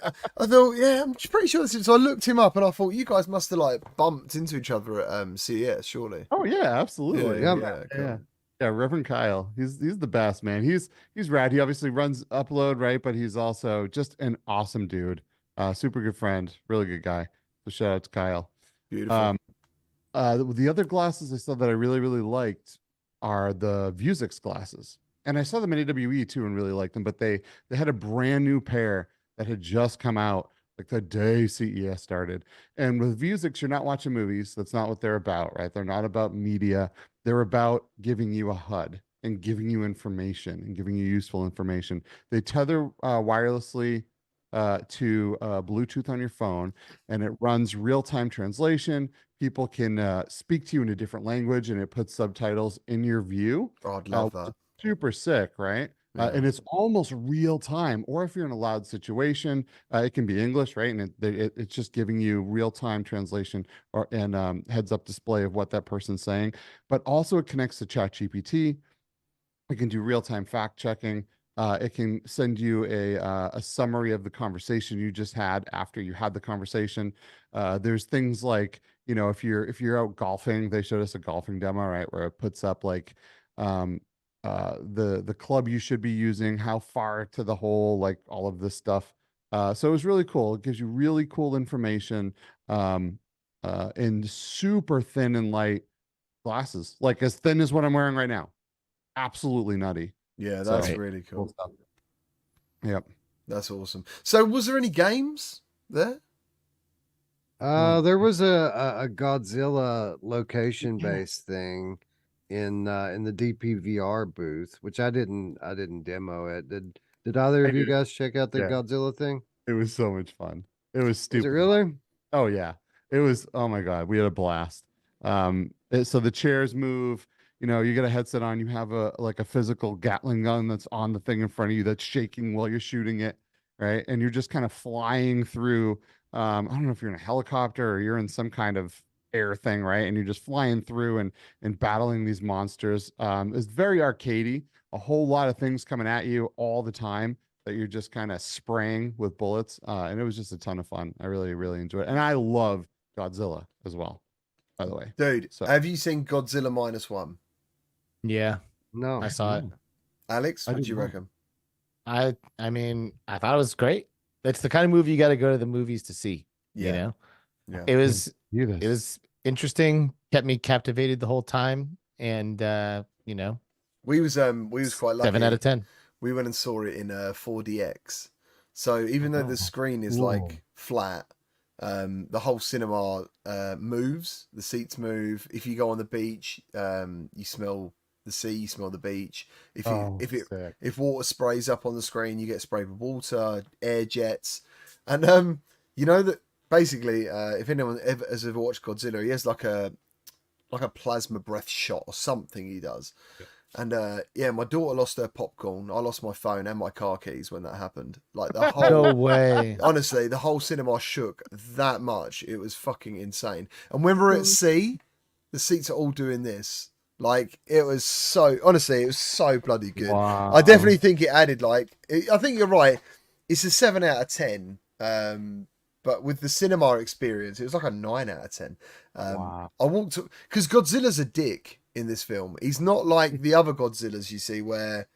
thought, yeah, I'm pretty sure this is. So I looked him up, and I thought you guys must have like bumped into each other at CES, surely. Oh yeah, absolutely. Yeah, Yep. cool. Yeah. Yeah, Reverend Kyle. He's the best, man. He's rad. He obviously runs Upload, right? But he's also just an awesome dude. Super good friend, really good guy. So shout out to Kyle. Beautiful. The other glasses I saw that I really, really liked are the Vuzix glasses. And I saw them in AWE too and really liked them, but they had a brand new pair that had just come out like the day CES started. And with Vuzix, you're not watching movies. That's not what they're about, right? They're not about media. They're about giving you a HUD and giving you information and giving you useful information. They tether wirelessly to Bluetooth on your phone, and it runs real-time translation. People can speak to you in a different language, and it puts subtitles in your view. Oh, I'd love which is that. super sick, right? Yeah. And it's almost real time. Or if you're in a loud situation, it can be English, right? And it's just giving you real time translation and heads up display of what that person's saying. But also it connects to ChatGPT. It can do real time fact checking. It can send you a summary of the conversation you just had after you had the conversation. There's things like, if you're out golfing, they showed us a golfing demo, right, where it puts up like the club you should be using, how far to the hole, like all of this stuff. So it was really cool. It gives you really cool information in super thin and light glasses, like as thin as what I'm wearing right now. Absolutely nutty. Yeah, that's Right. really cool. Stuff. Yep. That's awesome. So, was there any games there? There was a Godzilla location based thing in the DPVR booth, which I didn't demo it. Did either I of you did. guys check out the Yeah. Godzilla thing? It was so much fun. It was Is stupid. it really? Oh yeah. It was, oh my God, we had a blast. So the chairs move, you get a headset on, you have a physical Gatling gun that's on the thing in front of you that's shaking while you're shooting it, right? And you're just kind of flying through. I don't know if you're in a helicopter or you're in some kind of air thing, right? And you're just flying through and battling these monsters. It's very arcadey, a whole lot of things coming at you all the time that you're just kind of spraying with bullets. And it was just a ton of fun. I really, really enjoyed it. And I love Godzilla as well, by the way. Dude, So- have you seen Godzilla -1? Yeah, No. I saw it. Alex, I what do did you not. reckon? I mean, I thought it was great. It's the kind of movie you got to go to the movies to see. Yeah. You know, Yeah. it was Hear this. it was interesting, kept me captivated the whole time, and We was quite lucky. 7 out of 10. We went and saw it in 4DX. So even though the screen is like flat, the whole cinema moves. The seats move. If you go on the beach, you smell the sea, you smell the beach. Sick. If water sprays up on the screen, you get sprayed with water, air jets, and you know that basically, if anyone has ever watched Godzilla, he has like a plasma breath shot or something he does. Yeah. And yeah, my daughter lost her popcorn. I lost my phone and my car keys when that happened. Like the whole, No way. honestly, the whole cinema shook that much. It was fucking insane. And when we're at sea, the seats are all doing this. Like it was so, honestly, it was so bloody good. Wow. I definitely think it added I think you're right. It's a 7 out of 10. But with the cinema experience, it was like a 9 out of 10. Wow. I walked because Godzilla's a dick in this film. He's not like the other Godzillas you see where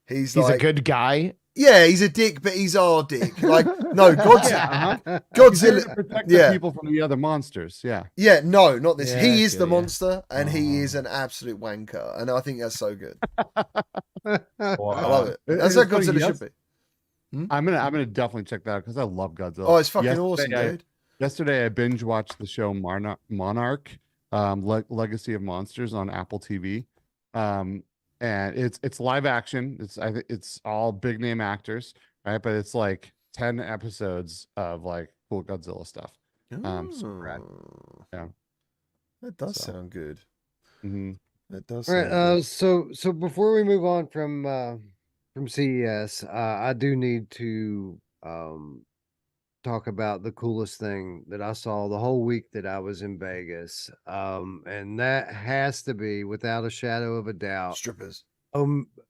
he's He's like, a good guy. yeah, he's a dick, but he's our dick. Like, no, Godzilla, He's there to Godzilla, protect yeah. the people from the other monsters. Yeah. yeah, no, not this. Yeah, he I is the feel ya. monster, and he is an absolute wanker, and I think that's so good. Wow. I love it. It- That's it's how funny, Godzilla yes- should be. I'm gonna definitely check that out because I love Godzilla. Oh, it's fucking Yesterday awesome, I- dude. Yesterday, I binge watched the show Monarch, Legacy of Monsters on Apple TV, and it's live action. It's all big name actors, right? But it's like 10 episodes of like cool Godzilla stuff. Super rad. Oh, Yeah. that does So. sound good. Mhm. That does All sound right. good. So before we move on from CES, I do need to talk about the coolest thing that I saw the whole week that I was in Vegas. And that has to be, without a shadow of a doubt, Strippers.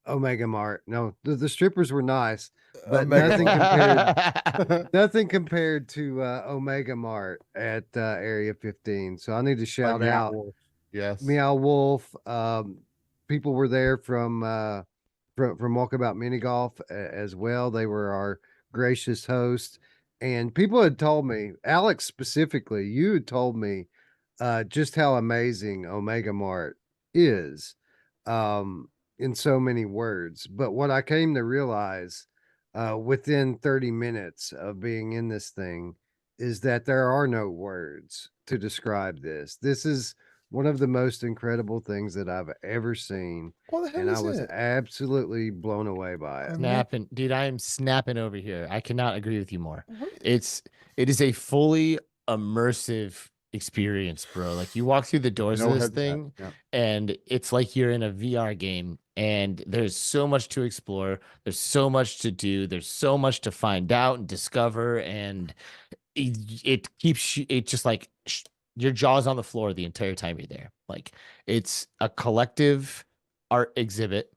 Omega Mart. No, the strippers were nice, but Mega nothing compared to Omega Mart at Area 15. So I need to By shout Meow out Wolf. Yes. Meow Wolf. People were there from Walkabout Mini Golf as well. They were our gracious host, and people had told me, Alex specifically, you had told me just how amazing Omega Mart is, in so many words. But what I came to realize within 30 minutes of being in this thing is that there are no words to describe this. This is one of the most incredible things that I've ever seen, What the hell and I is was it? absolutely blown away by it. Snapping, dude, I am snapping over here. I cannot agree with you more. What? It is a fully immersive experience, bro. Like you walk through the doors of No this headset. thing Yeah. and it's like you're in a VR game and there's so much to explore. There's so much to do. There's so much to find out and discover and it keeps you it just like your jaw's on the floor the entire time you're there. Like it's a collective art exhibit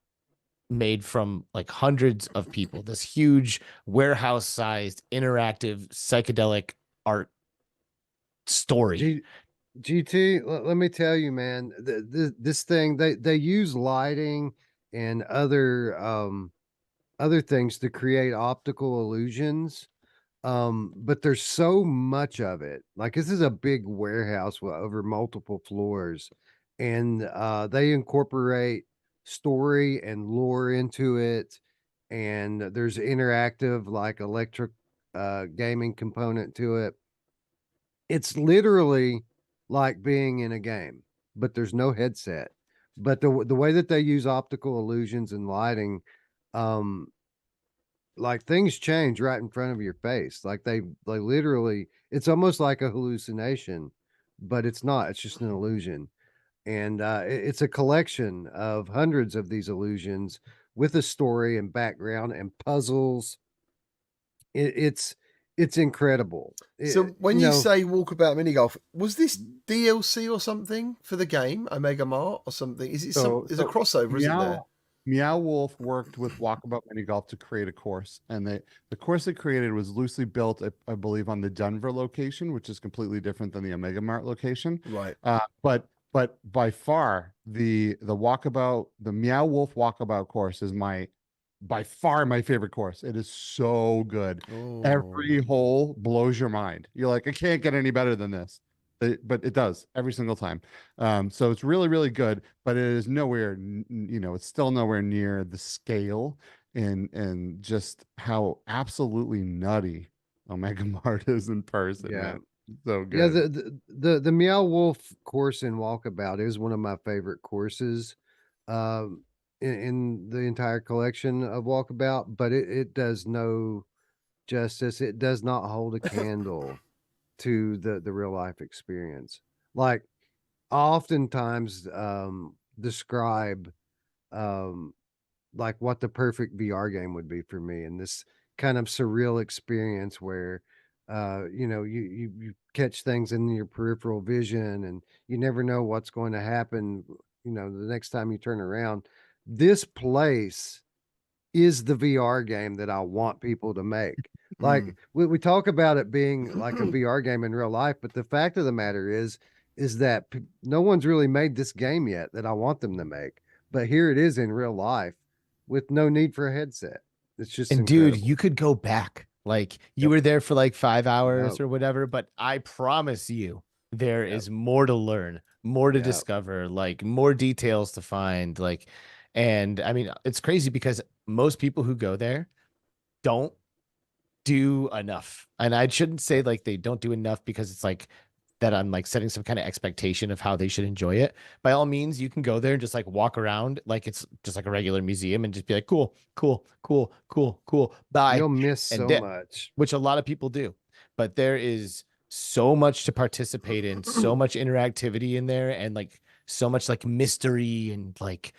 made from like hundreds of people. This huge warehouse-sized interactive psychedelic art story. GT, let me tell you, man, this thing they use lighting and other things to create optical illusions. But there's so much of it. Like this is a big warehouse with over multiple floors, and they incorporate story and lore into it. And there's interactive, like electric gaming component to it. It's literally like being in a game, but there's no headset. But the way that they use optical illusions and lighting, um, like things change right in front of your face. Like they literally, it's almost like a hallucination, but it's not. It's just an illusion, and it's a collection of hundreds of these illusions with a story and background and puzzles. It's incredible. So when You you know, say Walkabout Mini Golf, was this DLC or something for the game, Omega Mart or something? Is it So, there's a crossover, isn't there? Meow Wolf worked with Walkabout Mini Golf to create a course, and the course they created was loosely built, I believe, on the Denver location, which is completely different than the Omega Mart location. Right. But by far the Meow Wolf Walkabout course is by far my favorite course. It is so good. Oh. Every hole blows your mind. You're like, I can't get any better than this. But it does every single time. So it's really, really good, but it is nowhere, it's still nowhere near the scale and just how absolutely nutty Omega Mart is in person, yeah. man. So Yeah, good. the Meow Wolf course in Walkabout is one of my favorite courses in the entire collection of Walkabout, but it does no justice. It does not hold a candle to the real life experience. Like I oftentimes describe um like what the perfect VR game would be for me, and this kind of surreal experience where you catch things in your peripheral vision and you never know what's going to happen, the next time you turn around. This place is the VR game that I want people to make. Like we talk about it being like a VR game in real life, but the fact of the matter is that no one's really made this game yet that I want them to make. But here it is in real life with no need for a headset. It's just And dude, incredible. you could go back. Like you Yep. were there for like 5 hours Yep. or whatever, but I promise you there Yep. is more to learn, more to Yep. discover, like more details to find. Like, and I mean, it's crazy because most people who go there don't do enough. And I shouldn't say like they don't do enough because it's like that I'm like setting some kind of expectation of how they should enjoy it, by all means, you can go there and just like walk around like it's just like a regular museum and just be like, cool, cool, cool, cool, cool, bye, You'll miss and so dip, much. which a lot of people do. But there is so much to participate in, so much interactivity in there, and like so much like mystery and like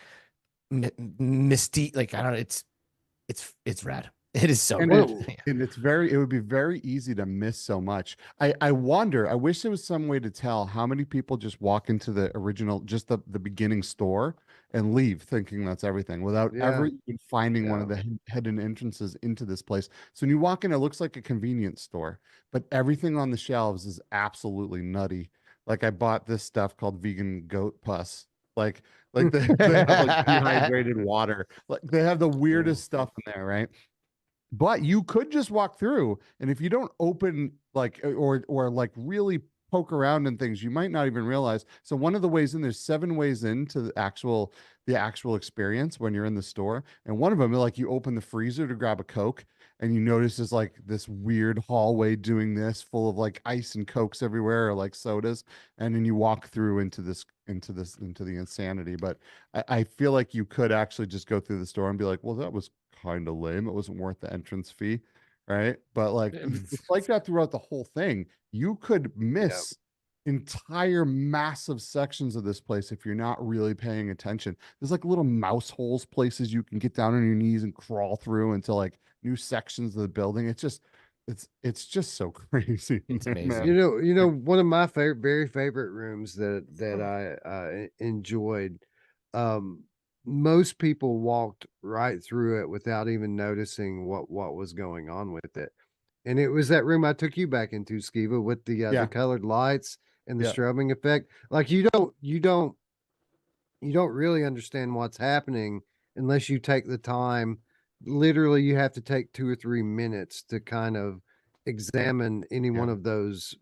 mystique. Like I don't know, it's rad. It is so And rad. it would be very easy to miss so much. I wonder, I wish there was some way to tell how many people just walk into the original, just the beginning store and leave thinking that's everything without ever Yeah, even finding one yeah. of the hidden entrances into this place. So when you walk in, it looks like a convenience store, but everything on the shelves is absolutely nutty. Like I bought this stuff called vegan goat pus. Like they have like dehydrated water. Like they have the Mm. weirdest stuff in there, right? But you could just walk through, and if you don't open like or like really poke around in things, you might not even realize. So one of the ways in, there's 7 ways into the actual experience when you're in the store, and one of them, like you open the freezer to grab a Coke, and you notice there's like this weird hallway doing this, full of like ice and Cokes everywhere, or like sodas, and then you walk through into the insanity. But I feel like you could actually just go through the store and be like, well, that was kind of lame. It wasn't worth the entrance fee, right? But like it's like that throughout the whole thing. You could Yeah. miss entire massive sections of this place if you're not really paying attention. There's like little mouse holes, places you can get down on your knees and crawl through into like new sections of the building. It's just so crazy. It's man. amazing. One of my very favorite rooms that I enjoyed. Um, Most people walked right through it without even noticing what was going on with it. And it was that room I took you back into, Skiva, with the Yeah, colored lights and the yeah, strobing effect. Like you don't really understand what's happening unless you take the time. Literally, you have to take 2 or 3 minutes to kind of examine any yeah, one of those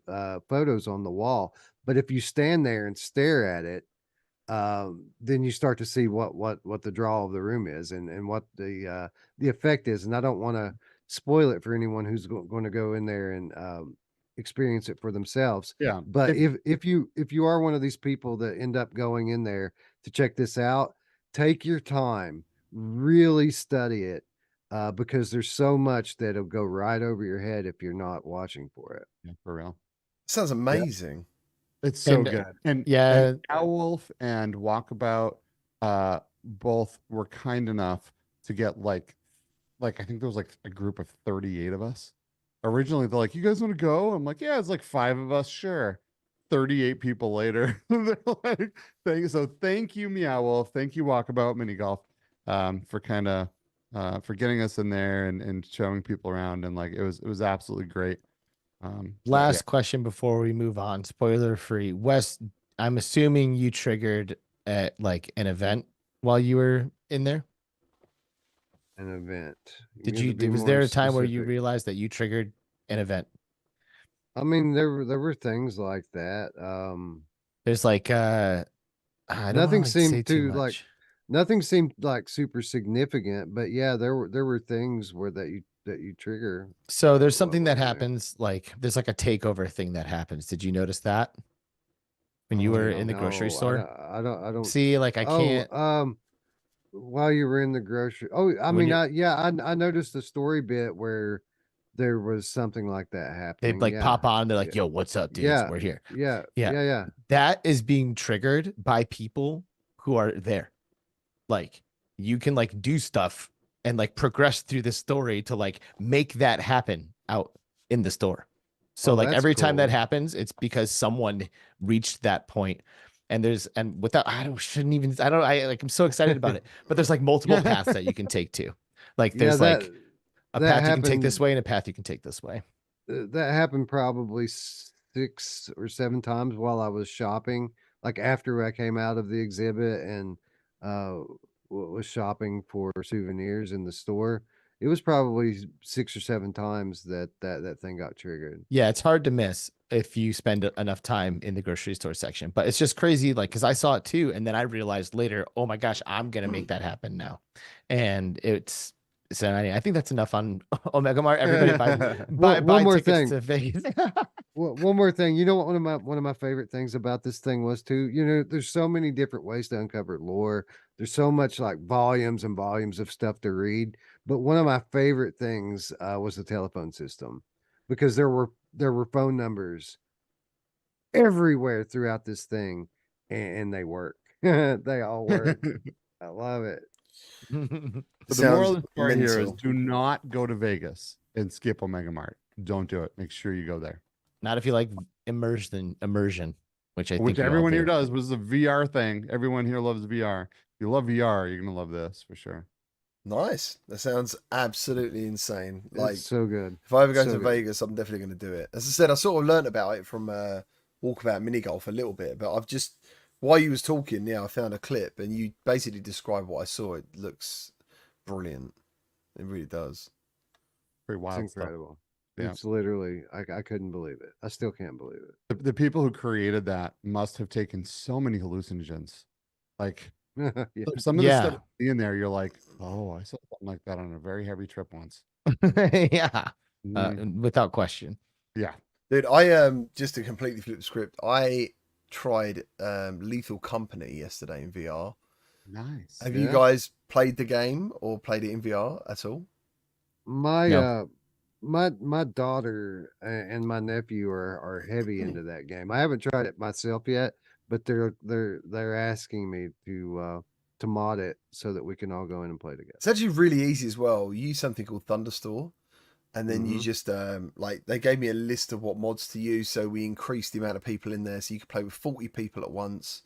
photos on the wall. But if you stand there and stare at it, then you start to see what the draw of the room is, and what the effect is. And I don't want to spoil it for anyone who's going to go in there and experience it for themselves. yeah. But if you are one of these people that end up going in there to check this out, take your time, really study it, because there's so much that'll go right over your head if you're not watching for it. Yeah, for real. Sounds amazing. It's so And good. And yeah, Owlwolf and Walkabout both were kind enough to get like I think there was like a group of 38 of us. Originally they're like, "You guys want to go?" I'm like, "Yeah, it's like 5 of us, sure." 38 people later. They're like, thank you, Meow Wolf. Thank you, Walkabout Mini Golf, for kind of for getting us in there and showing people around, and like it was absolutely great. So yeah. last question before we move on, spoiler free. Wes, I'm assuming you triggered at like an event while you were in there. An event. Did have to you, be was more there a time where you specific. realized that you triggered an event? I mean, there were things like that. There's like, I don't want to Nothing like say seemed too to like much. nothing seemed like super significant, but yeah, there were things where that you trigger So there's while something while that you're there. happens, like there's like a takeover thing that happens. Did you notice that when you Oh were in no. the grocery No, I store? don't I don't. See, like I Oh, can't. while you were in the grocery. Oh, I When mean, you're, I noticed the story bit where there was something like that they'd happening. like pop Yeah. on, they're like, Yeah. "Yo, what's up, dudes? Yeah. We're here." Yeah. Yeah, Yeah. Yeah. that is being triggered by people who are there. Like you can like do stuff and like progress through the story to like make that happen out in the store. So Oh, like that's every time that cool. happens, it's because someone reached that point. And there's and without I don't shouldn't even I don't I like I'm so excited about it. But there's like multiple paths that you can take to. Like Yeah, there's like a that path you can take this happened. way and a path you can take this way. That happened probably 6 or 7 times while I was shopping. Like after I came out of the exhibit and uh was shopping for souvenirs in the store. It was probably 6 or 7 times that thing got triggered. Yeah, it's hard to miss if you spend enough time in the grocery store section. But it's just crazy, like, because I saw it too, and then I realized later, oh my gosh, I'm gonna make that happen now, and So I think that's enough on Omega Mart. Everybody buy One more tickets thing. to Vegas. One more thing. You know what one of my favorite things about this thing was too? You know, there's so many different ways to uncover lore. There's so much like volumes and volumes of stuff to read. But one of my favorite things was the telephone system because there were phone numbers everywhere throughout this thing, and they work. They all work. I love it. But the moral Sounds of the story here is mental. do not go to Vegas and skip Omega Mart. Don't do it. Make sure you go there. Not if you like immersion, which I Which think we all everyone here do. does was a VR thing. Everyone here loves VR. If you love VR, you're gonna love this for sure. Nice. That sounds absolutely insane. Like, It's so good. if I ever go So to good. Vegas, I'm definitely going to do it. As I said, I sort of learnt about it from Walkabout Mini Golf a little bit, but I've just, while you was talking, I found a clip and you basically described what I saw. It looks brilliant. It really does. Pretty It's wild stuff. incredible. Yeah. It's literally I couldn't believe it. I still can't believe it. The people who created that must have taken so many hallucinogens. Like Yeah. some of the stuff Yeah. in there, you're like, oh, I saw something like that on a very heavy trip once. Yeah. Mhm. Without question. Yeah. Dude, I just to completely flip the script, I tried Lethal Company yesterday in VR. Nice. Have you Yeah. guys played the game or played it in VR at all? My No. my daughter and my nephew are heavy into that game. I haven't tried it myself yet, but they're asking me to mod it so that we can all go in and play together. It's actually really easy as well. You use something called Thunderstore, and then you Mhm. just like they gave me a list of what mods to use, so we increased the amount of people in there, so you could play with 40 people at once.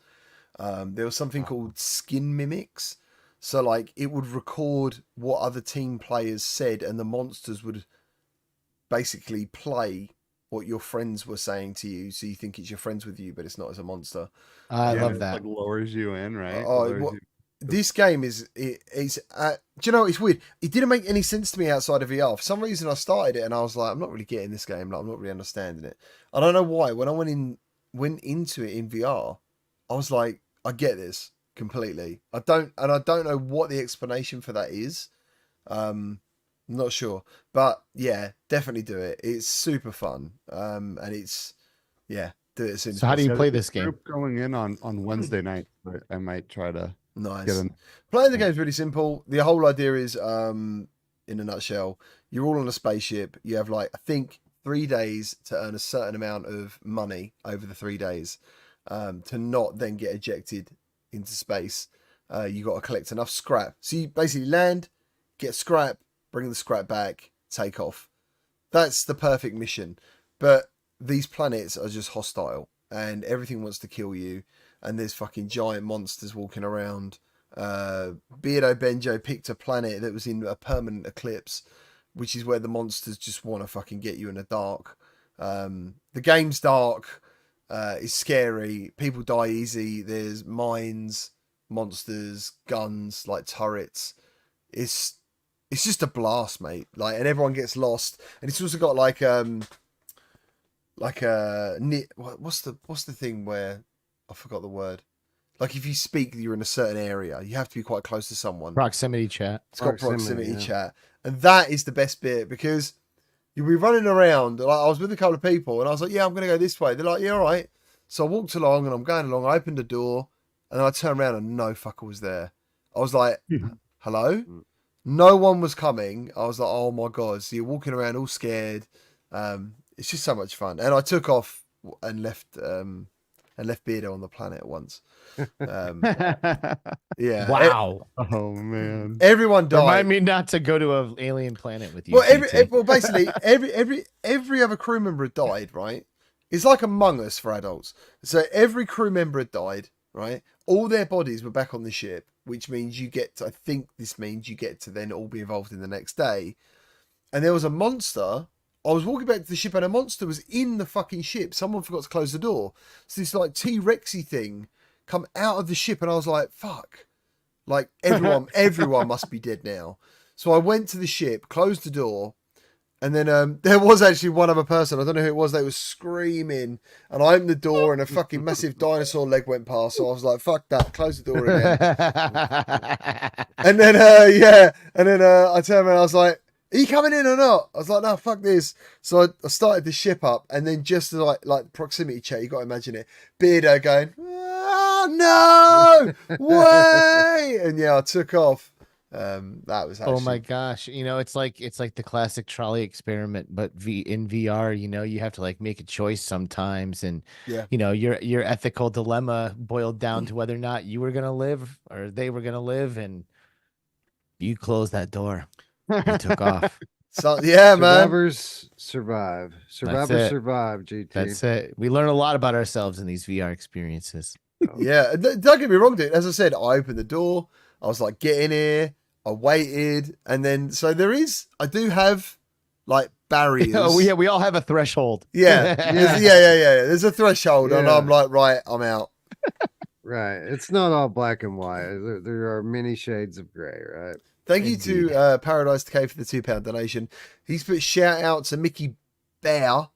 There was something called skin mimics, so like it would record what other team players said, and the monsters would basically play what your friends were saying to you, so you think it's your friends with you, but it's not as a monster. I Yeah, love it, that. like lowers you in, right? Oh, Lowers what, you- this game is do you know, it's weird. It didn't make any sense to me outside of VR. For some reason, I started it and I was like, I'm not really getting this game. Like, I'm not really understanding it. I don't know why. When I went into it in VR, I was like, I get this completely. I don't know what the explanation for that is. I'm not sure, but yeah, definitely do it. It's super fun. And it's do it as soon as So how do you possible. play there's this a game? group going in on Wednesday night, but I might try to Nice. get in. Playing the game is really simple. The whole idea is, in a nutshell, you're all on a spaceship. You have like I think 3 days to earn a certain amount of money over the 3 days, to not then get ejected into space. You got to collect enough scrap. So you basically land, get scrap, bring the scrap back, take off. That's the perfect mission. But these planets are just hostile, and everything wants to kill you. And there's fucking giant monsters walking around. Beardo Benjo picked a planet that was in a permanent eclipse, which is where the monsters just want to fucking get you in the dark. The game's dark. It's scary. People die easy. There's mines, monsters, guns, like turrets. It's just a blast, mate. Like, and everyone gets lost. And it's also got like what's the thing where I forgot the word. Like if you speak, you're in a certain area. You have to be quite close to someone. Proximity chat. It's got proximity yeah. chat, and that is the best bit because you'll be running around. Like I was with a couple of people, and I was like, "Yeah, I'm gonna go this way." They're like, "Yeah, all right." So I walked along, and I'm going along. I opened the door, and then I turned around, and no fucker was there. I was like, "Hello." No one was coming. I was like, "Oh my god!" So you're walking around all scared. It's just so much fun, and I took off and left Beardo on the planet at once. Yeah. Wow. Oh man. Everyone died. Remind me not to go to an alien planet with you. Well, GT. basically every other crew member had died. Right? It's like Among Us for adults. So every crew member had died. Right? All their bodies were back on the ship, which means you get to, I think this means you get to then all be involved in the next day. And there was a monster. I was walking back to the ship and a monster was in the fucking ship. Someone forgot to close the door. So this like T-Rexy thing come out of the ship and I was like, fuck. Like everyone must be dead now. So I went to the ship, closed the door, And then there was actually one other person, I don't know who it was, they was screaming. And I opened the door and a fucking massive dinosaur leg went past. So I was like, fuck that, close the door again. And then, yeah. And then I turned around, I was like, are you coming in or not? I was like, no, fuck this. So I started the ship up. And then just like proximity check, you got to imagine it. Beardo going, oh, no, way. And yeah, I took off. That was actually... Oh my gosh. It's like the classic trolley experiment, but in VR, you have to like make a choice sometimes. And, Yeah. your ethical dilemma boiled down to whether or not you were going to live or they were going to live. And you closed that door. You took off. So, yeah, man. Survivors survive. Survivors it. survive, GT. That's it. We learn a lot about ourselves in these VR experiences. Yeah, don't get me wrong, dude. As I said, I opened the door. I was like, get in here. I waited, and then I do have like barriers. Oh yeah, we all have a threshold. Yeah, yeah. There's a threshold, and Yeah. I'm like, right, I'm out. Right. It's not all black and white. There are many shades of gray, right? Thank you Indeed. to Paradise Decay for the £2 donation. He's put shout out to Mickey Bear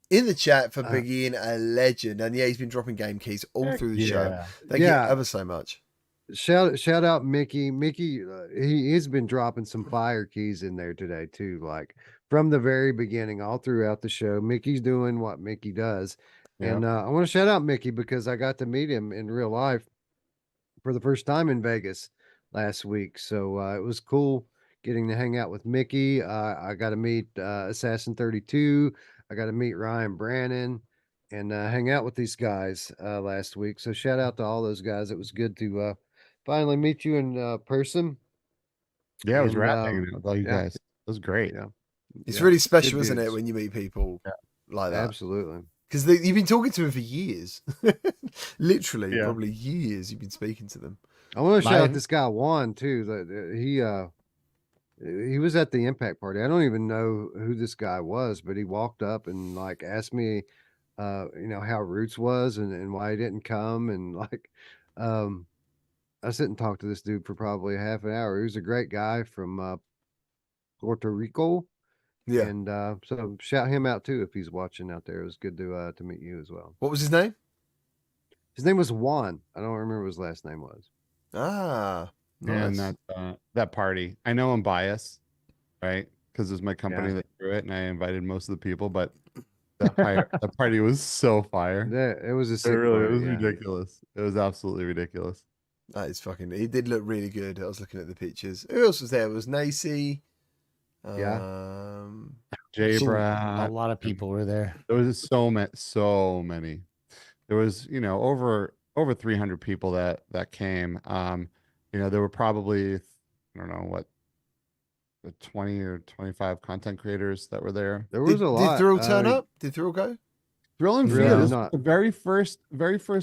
in the chat for being a legend, and yeah, he's been dropping game keys all through the show. Thank you ever so much. Shout out Mickey. Mickey, he's been dropping some fire keys in there today too. Like from the very beginning, all throughout the show, Mickey's doing what Mickey does. Yeah. And I want to shout out Mickey because I got to meet him in real life for the first time in Vegas last week. So it was cool getting to hang out with Mickey. I got to meet Assassin 32. I got to meet Ryan Brannon and hang out with these guys last week. So shout out to all those guys. It was good to finally meet you in person. Yeah, it was And, rad hanging out with all you yeah. guys. It was great. Yeah. It's Yeah. really special, Good isn't it, dudes. when you meet people like that? Absolutely. Because you've been talking to them for years. Literally, Yeah. probably years you've been speaking to them. I want to shout Mine- out this guy Juan too. That he was at the impact party. I don't even know who this guy was, but he walked up and like asked me how Roots was and why he didn't come. And like I sit and talk to this dude for probably a half an hour. He was a great guy from Puerto Rico. Yeah. And so shout him out too if he's watching out there. It was good to meet you as well. What was his name? His name was Juan. I don't remember what his last name was. Ah, nice. And that party. I know I'm biased, right? Because it was my company that threw it, and I invited most of the people. But that party was so fire. Yeah, it was a It sick really party, was yeah. ridiculous. It was absolutely ridiculous. That is fucking... He did look really good. I was looking at the pictures. Who else was there? It was Nacy. Yeah. Jay a Brad. lot of people were there. There was so many. There was, over 300 people that came. There were probably, I don't know what, 20 or 25 content creators that were there. There was a lot. Did Thrill turn up? Did Thrill go? Thrill and Really Fear, this was not. the very first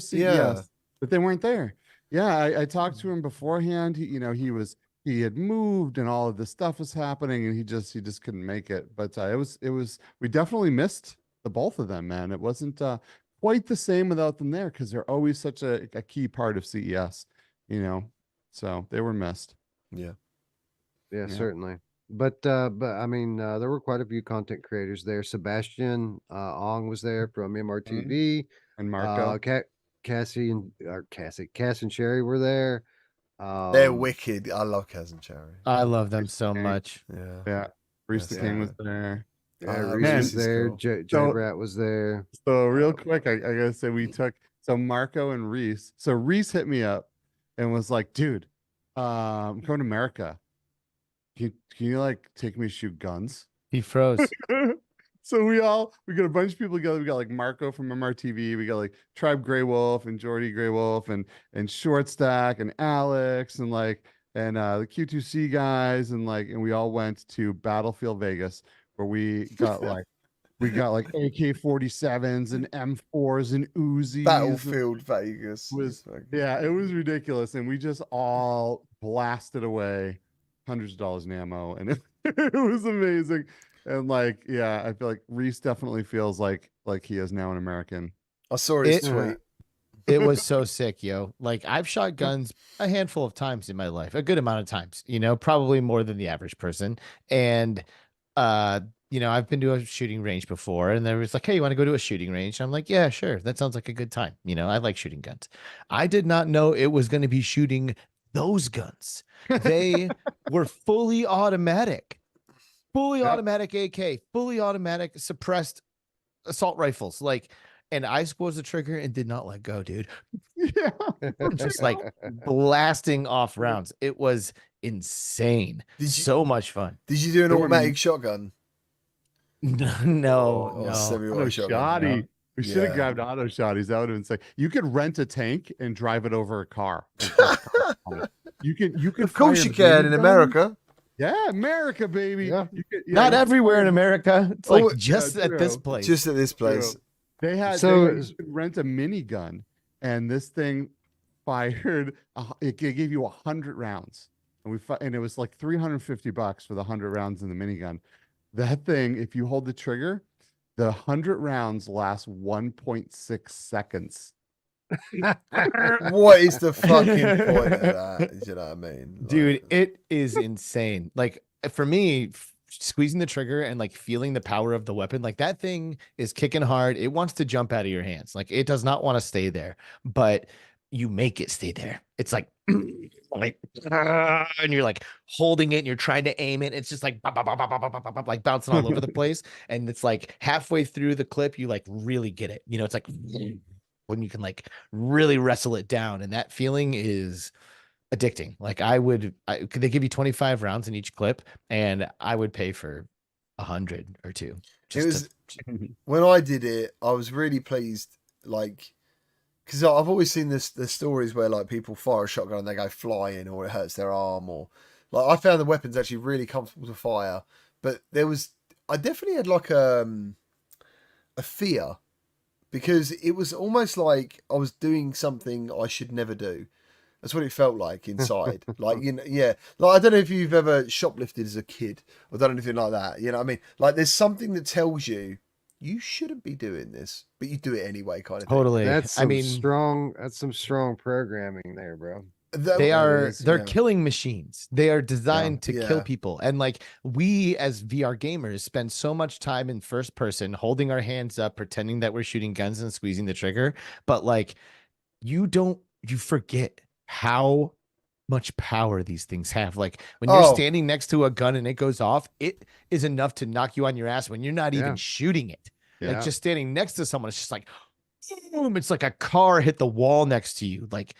CES, Yeah. but they weren't there. Yeah, I talked to him beforehand. He had moved and all of this stuff was happening, and he just couldn't make it. But we definitely missed the both of them, man. It wasn't quite the same without them there because they're always such a key part of CES, so they were missed. Yeah. Yeah, certainly. But I mean, there were quite a few content creators there. Sebastian Ong was there from MRTV. And Marco. Cass and Sherry were there. They're wicked. I love Kaz and Cherry. I love them so much. Yeah. Yeah. Reese the Yes, King yeah. was there. Yeah, Reese Reese is was there. cool. J So- Brat was there. So real quick, I gotta say so Marco and Reese. So Reese hit me up and was like, dude, I'm coming to America. Can you like take me to shoot guns? He froze. So we got a bunch of people together. We got like Marco from MRTV. We got like Tribe Grey Wolf and Jordy Grey Wolf and Short Stack and Alex and the Q2C guys and we all went to Battlefield Vegas where we got like AK-47s and M4s and Uzis. Battlefield Vegas. It was ridiculous, and we just all blasted away hundreds of dollars in ammo, and it was amazing. And I feel like Reese definitely feels like he is now an American. I saw his tweet. It was so sick, yo. Like I've shot guns a handful of times in my life, a good amount of times, probably more than the average person. And I've been to a shooting range before, and there was like, hey, you want to go to a shooting range? I'm like, yeah, sure. That sounds like a good time. I like shooting guns. I did not know it was going to be shooting those guns. They were fully Yep. automatic AK, fully automatic suppressed assault rifles. Like, and I squeezed the trigger and did not let go, dude. Yeah. Just like blasting off rounds. It was insane. Did you So much fun. did you do an There were automatic shotgun? No, Or no. semi-auto shotgun? Shoddy. We should have Yeah. grabbed auto shotties. That would have been sick. You could rent a tank and drive it over a car. and press cars on it. You could Of course fire you can in minigun. America. Yeah, America, baby. Yeah. You could, Not you could everywhere in fire- America. It's Oh, like yeah, just at this true. place. Just at this place. True. They had So- you could rent a minigun, and this thing fired. It gave you 100 rounds, and it was like $350 for the 100 rounds in the minigun. That thing, if you hold the trigger, the 100 rounds last 1.6 seconds. What is the fucking point of that? Do you know what I mean? Like, Dude, it is insane. Like for me, squeezing the trigger and like feeling the power of the weapon, like that thing is kicking hard. It wants to jump out of your hands. Like it does not want to stay there, but you make it stay there. It's like, and you're like holding it and you're trying to aim it. It's just like, like bouncing all over the place. And it's like halfway through the clip, you like really get it. It's like when you can like really wrestle it down. And that feeling is addicting. Like could they give you 25 rounds in each clip, and I would pay for 100 or two. When I did it, I was really pleased. Like, because I've always seen the stories where like people fire a shotgun and they go flying, or it hurts their arm, or like I found the weapons actually really comfortable to fire. But I definitely had like a fear, because it was almost like I was doing something I should never do. That's what it felt like inside. Like, yeah. Like, I don't know if you've ever shoplifted as a kid or done anything like that. You know what I mean? Like, there's something that tells you shouldn't be doing this, but you do it anyway, kind of thing. Totally. That's I some mean, strong programming there, bro. they're killing machines. They are designed to kill Yeah. people. And like we as VR gamers spend so much time in first person holding our hands up, pretending that we're shooting guns and squeezing the trigger. But like you forget how much power these things have. Like when you're standing next to a gun and it goes off, it is enough to knock you on your ass when you're not even shooting it. Yeah. Like just standing next to someone, it's just like boom, it's like a car hit the wall next to you. Like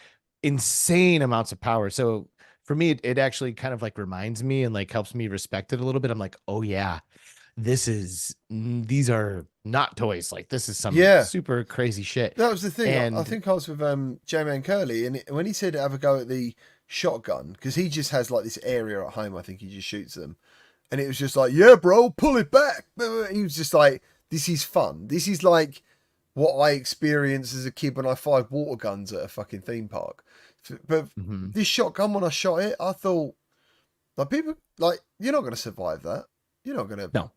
insane amounts of power. So for me, it actually kind of like reminds me and like helps me respect it a little bit. I'm like, oh yeah, these are not toys. Like this is some super crazy shit. That was the thing. And I think I was with J-Man Curly, and when he said have a go at the shotgun, because he just has like this area at home, I think he just shoots them, and it was just like, yeah, bro, pull it back. He was just like, this is fun. This is like what I experienced as a kid when I fired water guns at a fucking theme park. But this shotgun, when I shot it, I thought, like, people, like, you're not going to survive that. You're not going to. No.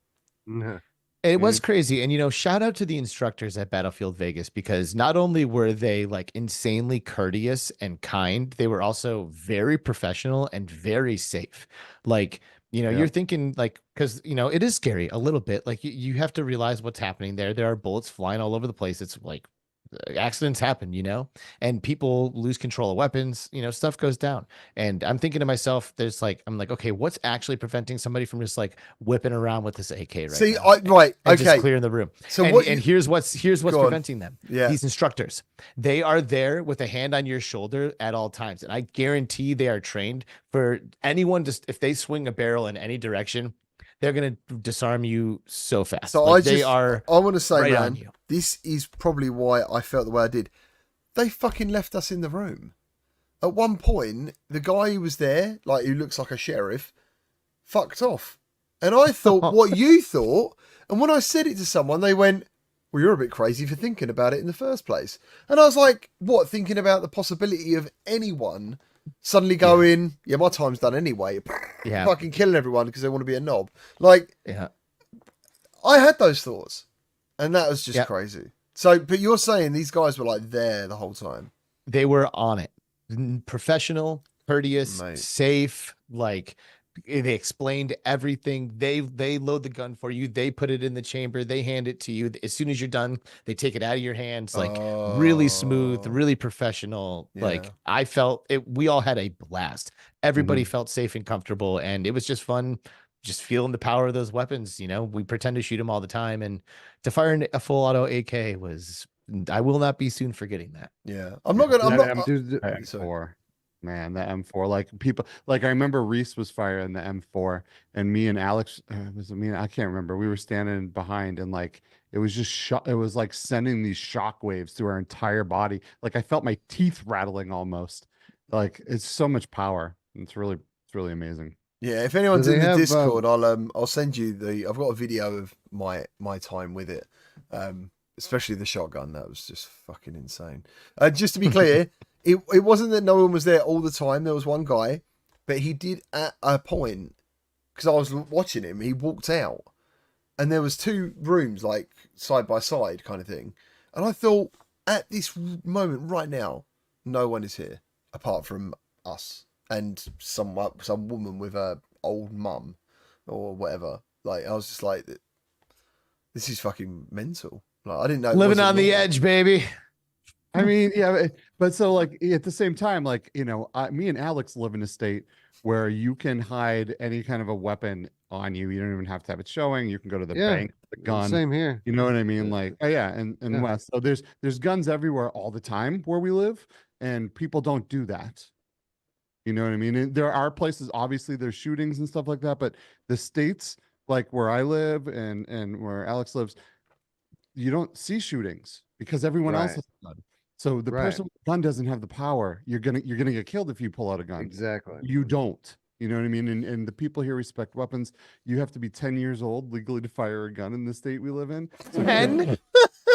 Mm-hmm. It was crazy. And, shout out to the instructors at Battlefield Vegas, because not only were they like insanely courteous and kind, they were also very professional and very safe. Like, you're thinking like, because, it is scary a little bit. Like you have to realize what's happening there. There are bullets flying all over the place. It's like accidents happen, and people lose control of weapons, stuff goes down. And I'm thinking to myself, I'm like, okay, what's actually preventing somebody from just like whipping around with this AK right See, now? right, And okay. just clearing the room. So and here's what's preventing them. Yeah. These instructors, they are there with a hand on your shoulder at all times. And I guarantee they are trained for anyone, just if they swing a barrel in any direction, they're going to disarm you so fast. So like, I want to say, right man, on you. this is probably why I felt the way I did. They fucking left us in the room. At one point, the guy who was there, like who looks like a sheriff, fucked off. And I thought what you thought. And when I said it to someone, they went, well, you're a bit crazy for thinking about it in the first place. And I was like, what, thinking about the possibility of anyone suddenly going, yeah, my time's done anyway. Yeah. Fucking killing everyone because they want to be a knob. Like, Yeah. I had those thoughts. And that was just Yeah. crazy. So, but you're saying these guys were like there the whole time. They were on it. Professional, courteous, Mate. safe, like They explained everything. They load the gun for you. They put it in the chamber. They hand it to you. As soon as you're done, they take it out of your hands. Like really smooth, Oh, really professional. Like yeah. I felt it. We all had a blast. Everybody Mm-hmm. felt safe and comfortable, and it was just fun. Just feeling the power of those weapons. You know, we pretend to shoot them all the time, and to fire a full auto AK was. I will not be soon forgetting that. Yeah. I'm not gonna. I'm That not. M- Dude, that Sorry. M4, man, the M4. Like people, like I remember Reese was firing the M4, and me and Alex, was it me? I can't remember. We were standing behind, and like it was just it was like sending these shock waves through our entire body. Like I felt my teeth rattling almost. Like it's so much power. It's really amazing. Yeah. If anyone's they in the have, Discord, I'll send you the. I've got a video of my time with it. Especially the shotgun. That was just fucking insane. Just to be clear, it wasn't that no one was there all the time. There was one guy, but he did at a point, because I was watching him. He walked out, and there was two rooms like side by side kind of thing. And I thought, at this moment right now, no one is here apart from us and some woman with a old mum or whatever. Like I was just like, this is fucking mental. Like I didn't know. Living on the edge, baby. I mean, yeah, but so like at the same time, like, you know, me and Alex live in a state where you can hide any kind of a weapon on you. You don't even have to have it showing. You can go to the Yeah, bank, with the gun. same here. You know what I mean? Like, oh yeah, and Yeah. West. So there's guns everywhere all the time where we live, and people don't do that. You know what I mean? And there are places, obviously, there's shootings and stuff like that, but the states like where I live and where Alex lives, you don't see shootings because everyone else Right. has a gun. So the Right. person with a gun doesn't have the power. You're gonna get killed if you pull out a gun. Exactly. You don't. You know what I mean? And the people here respect weapons. You have to be 10 years old legally to fire a gun in the state we live in. So 10?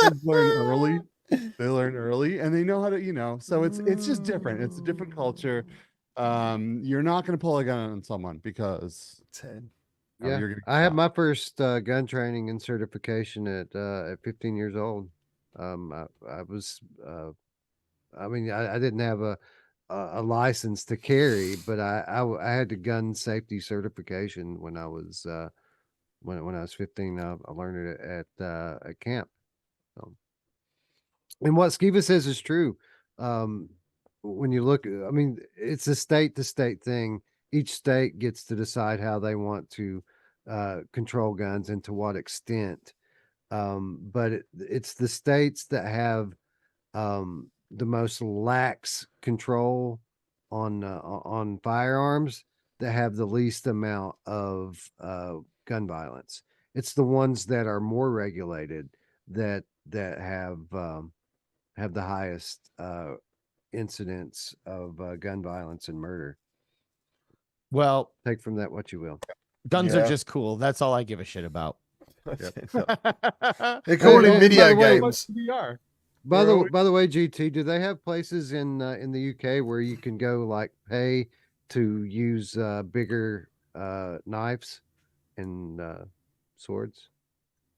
kids learn early. They learn early and they know how to, you know, so it's just different. It's a different culture. You're not gonna pull a gun on someone because 10. Yeah, you're gonna get I had shot. my first gun training and certification at 15 years old. I was, I mean, I didn't have a license to carry, but I had the gun safety certification when I was when I was 15. I learned it at camp. So, and what Skiva says is true. When you look, I mean, it's a state to state thing. Each state gets to decide how they want to control guns and to what extent. But it's the states that have the most lax control on firearms that have the least amount of gun violence. It's the ones that are more regulated that have the highest incidents of gun violence and murder. Well, Take from that what you will. guns Yeah. are just cool. That's all I give a shit about. They're calling And video by the way, games. VR. By We're the always- by the way, GT, do they have places in the UK where you can go like pay to use bigger knives and swords?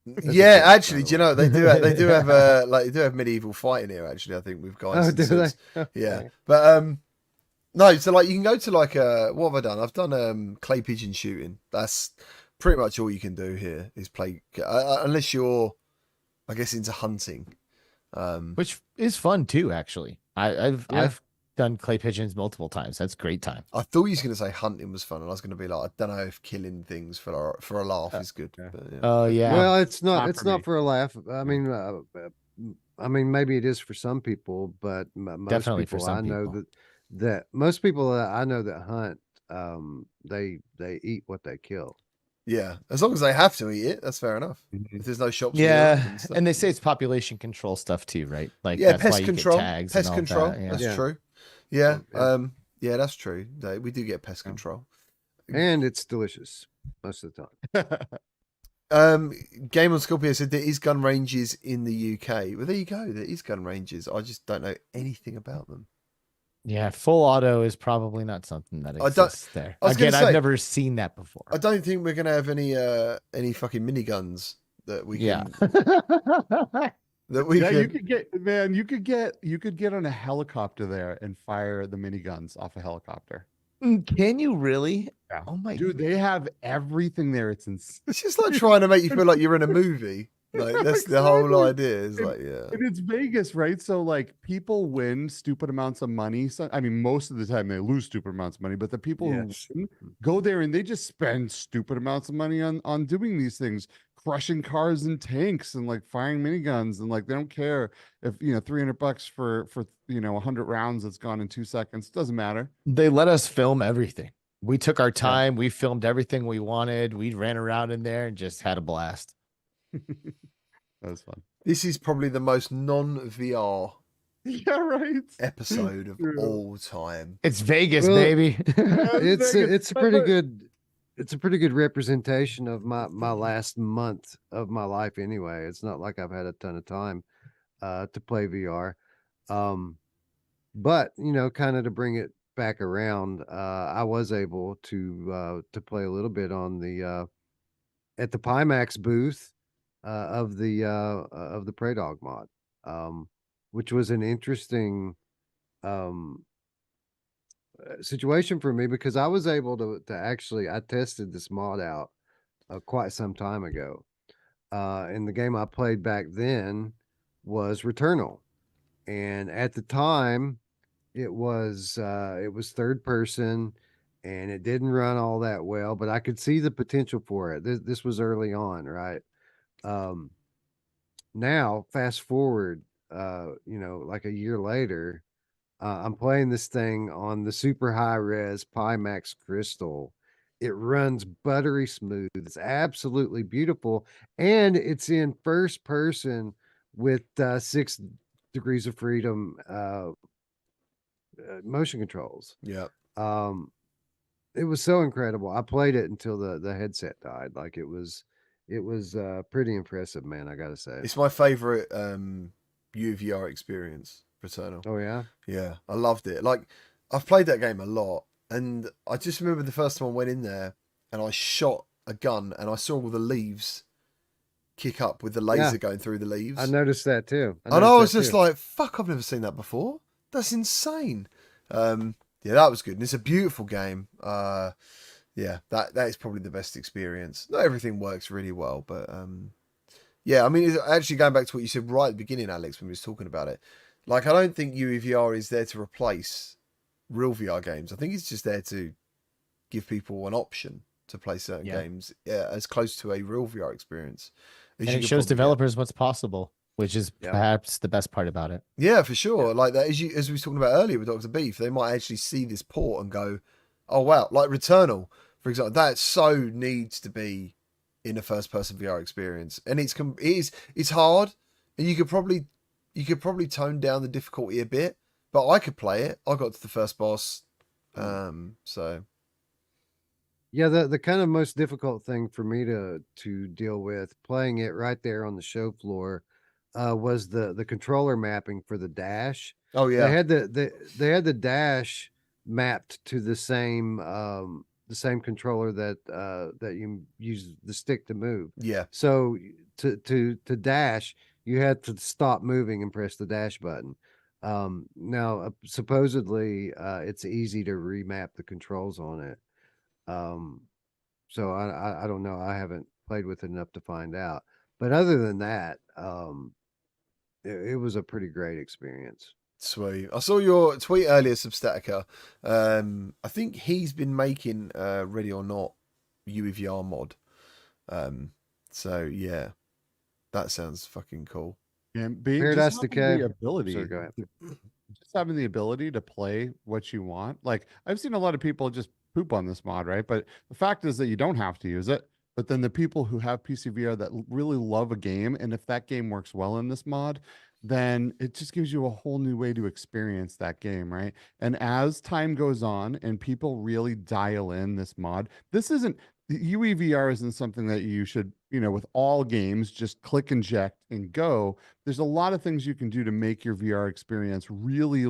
Yeah, joke, actually, by do you the know way. they do have like they do have medieval fighting here. Actually, I think with guys. Oh, and do they? swords. Yeah, but no. So like you can go to like what have I done? I've done clay pigeon shooting. That's pretty much all you can do here is play unless you're, I guess, into hunting. Which is fun too, actually. I've Yeah. I've done clay pigeons multiple times. That's a great time. I thought you was going to say hunting was fun, and I was going to be like, I don't know if killing things for a laugh is good. yeah. But, yeah. Oh yeah. Well, it's not. Not It's for not me. for a laugh. I mean, maybe it is for some people, but most Definitely for people some I know people. that most people that I know that hunt, they eat what they kill. Yeah, as long as they have to eat it, that's fair enough. Mhm. If there's no shops, near them Yeah, stuff. and they say it's population control stuff too, right? Like yeah, that's why pest you control, get tags pest and all control. that. Yeah. That's Yeah. true. Yeah, Yeah. yeah, that's true. We do get pest Yeah. control. And it's delicious most of the time. Game on Scorpio said there is gun ranges in the UK. Well, there you go. There is gun ranges. I just don't know anything about them. Yeah, full auto is probably not something that I don't- exists there. I was gonna Again, say- I've never seen that before. I don't think we're gonna have any fucking miniguns that we Yeah. can that we Yeah, can. you could get, man, you could get on a helicopter there and fire the miniguns off a helicopter. Can you really? Yeah. Oh my. Dude, they have everything there. It's insane. It's just like trying to make you feel like you're in a movie. Like that's the whole Exactly. idea. It's And, like, yeah. and it's Vegas, right? So like people win stupid amounts of money. So I mean, most of the time they lose stupid amounts of money, but the people who Yes. win go there and they just spend stupid amounts of money on doing these things, crushing cars and tanks and like firing miniguns, and like they don't care if $300 for 100 rounds that's gone in 2 seconds. Doesn't matter. They let us film everything. We took our Yeah. time. We filmed everything we wanted. We ran around in there and just had a blast. That was fun. This is probably the most non-VR Yeah, right. episode of True. all time. It's Vegas, Well, baby. It's a But- pretty but- good representation of my last month of my life anyway. It's not like I've had a ton of time to play VR. But kind of to bring it back around, I was able to play a little bit on the at the Pimax booth of the Prey Dog mod, which was an interesting um situation for me because I was able to actually I tested this mod out quite some time ago. And the game I played back then was Returnal. And at the time it was third person and it didn't run all that well, but I could see the potential for it. This was early on, right? Um Now fast forward like a year later, I'm playing this thing on the super high res Pimax Crystal. It runs buttery smooth. It's absolutely beautiful, and it's in first person with 6 degrees of freedom motion controls. Yeah. Um, it was so incredible. I played it until the headset died. Like it was pretty impressive, man. I gotta say. It's my favorite UVR experience, Returnal. Oh yeah. Yeah, I loved it. Like, I've played that game a lot, and I just remember the first time I went in there and I shot a gun and I saw all the leaves kick up with the laser Yeah. going through the leaves. I noticed that too. And I was just like, fuck, I've never seen that before. That's insane. Yeah, that was good. And it's a beautiful game. Yeah, that is probably the best experience. Not everything works really well, but yeah, I mean, it's actually going back to what you said right at the beginning, Alex, when we was talking about it. Like, I don't think UEVR is there to replace real VR games. I think it's just there to give people an option to play certain games as close to a real VR experience. And it shows developers what's possible, which is perhaps the best part about it. Yeah, for sure. Like that, as we were talking about earlier with Dr. Beef, they might actually see this port and go, "Oh wow!" Like Returnal, for example, that so needs to be in a first-person VR experience, and it's hard, and you could probably tone down the difficulty a bit, but I could play it. I got to the first boss, so. Yeah, the kind of most difficult thing for me to deal with playing it right there on the show floor was the controller mapping for the dash. Oh yeah, they had the dash mapped to the same controller that you use the stick to move. yeah. So to dash, you had to stop moving and press the dash button. Now supposedly it's easy to remap the controls on it. So I don't know. I haven't played with it enough to find out. But other than that, it was a pretty great experience. Sweet. I saw your tweet earlier, Substatica. I think he's been making Ready or Not UEVR mod. So yeah, that sounds fucking cool. And Paradise just Decay. having the ability, Sorry, go ahead. just having the ability to play what you want. Like I've seen a lot of people just poop on this mod, right? But the fact is that you don't have to use it. But then the people who have PCVR that really love a game, and if that game works well in this mod, then it just gives you a whole new way to experience that game, right? And as time goes on and people really dial in this mod, this isn't UEVR isn't something that you should, with all games, just click inject and go. There's a lot of things you can do to make your VR experience really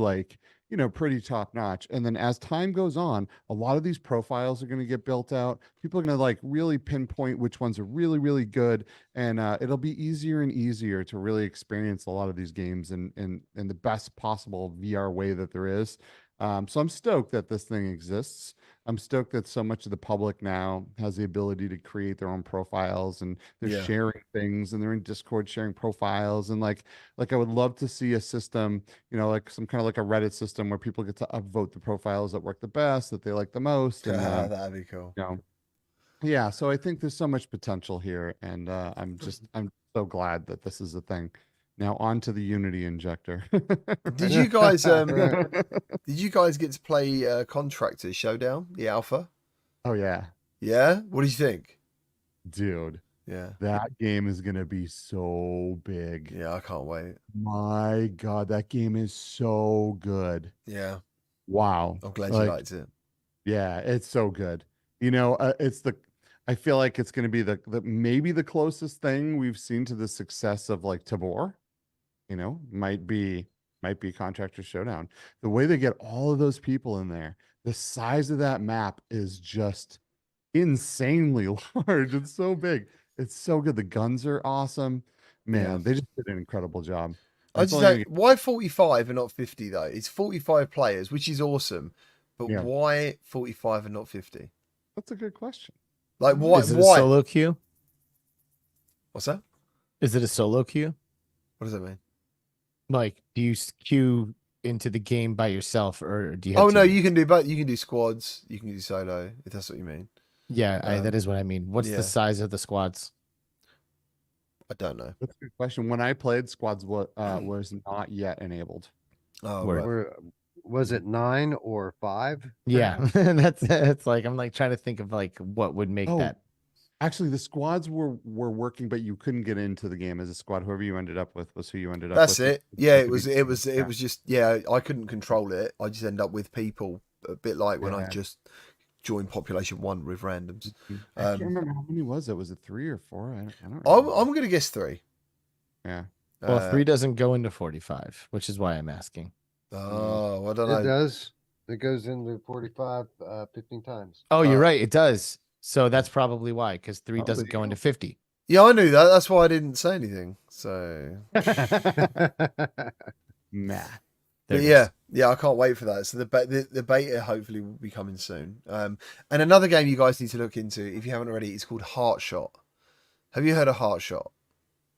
pretty top notch. And then as time goes on, a lot of these profiles are going to get built out. People are going to really pinpoint which ones are really, really good. And it'll be easier and easier to really experience a lot of these games in the best possible VR way that there is. So I'm stoked that this thing exists. I'm stoked that so much of the public now has the ability to create their own profiles, and they're Yeah. sharing things, and they're in Discord sharing profiles. And like I would love to see a system, like some kind of like a Reddit system where people get to upvote the profiles that work the best, that they like the most. And That'd be cool. yeah, so I think there's so much potential here, and I'm so glad that this is a thing. Now on to the Unity injector. Did you guys Right. did you guys get to play Contractors Showdown, the alpha? Oh yeah, Yeah? What do you think? dude, Yeah. that game is gonna be so big. Yeah, I can't wait. My God, that game is so good. Yeah. Wow. I'm glad you liked it. Yeah, it's so good. I feel like it's going to be the maybe the closest thing we've seen to the success of like Tabor. Might be Contractor Showdown. The way they get all of those people in there, the size of that map is just insanely large. It's so big. It's so good. The guns are awesome. Man, Yeah. they just did an incredible job. I That's just only don't, why 45 and not 50 though? It's 45 players, which is awesome. But Yeah. why 45 and not 50? That's a good question. Like why Is it a why? solo queue? What's that? Is it a solo queue? What does that mean? Like, do you queue into the game by yourself, or do you? Oh Have no, teams? you can do both. You can do squads, you can do solo, if that's what you mean. Yeah, that is what I mean. What's yeah. the size of the squads? I don't know. That's a good question. When I played, squads was not yet enabled. Oh, Word. right. Was it 9 or 5? Yeah, that's like I'm like trying to think of like what would make Oh, that. Actually, the squads were working, but you couldn't get into the game as a squad. Whoever you ended up with was who you ended up That's with. it. Yeah, it was just I couldn't control it. I just end up with people a bit like when I Yeah. just joined Population 1 with randoms. I can't remember how many was it. Was it 3 or 4? I don't I'm remember. gonna guess 3. Yeah. Well, 3 doesn't go into 45, which is why I'm asking. Oh, I don't It know. does. It goes into 45 15 times. Oh, you're Uh, right. It does. So that's probably why, because 3 Oh, doesn't there go you into go. 50. Yeah, I knew that. That's why I didn't say anything. So, Nah. but There it yeah, I can't wait for that. So the beta hopefully will be coming soon. And another game you guys need to look into if you haven't already. It's called Heartshot. Have you heard of Heartshot?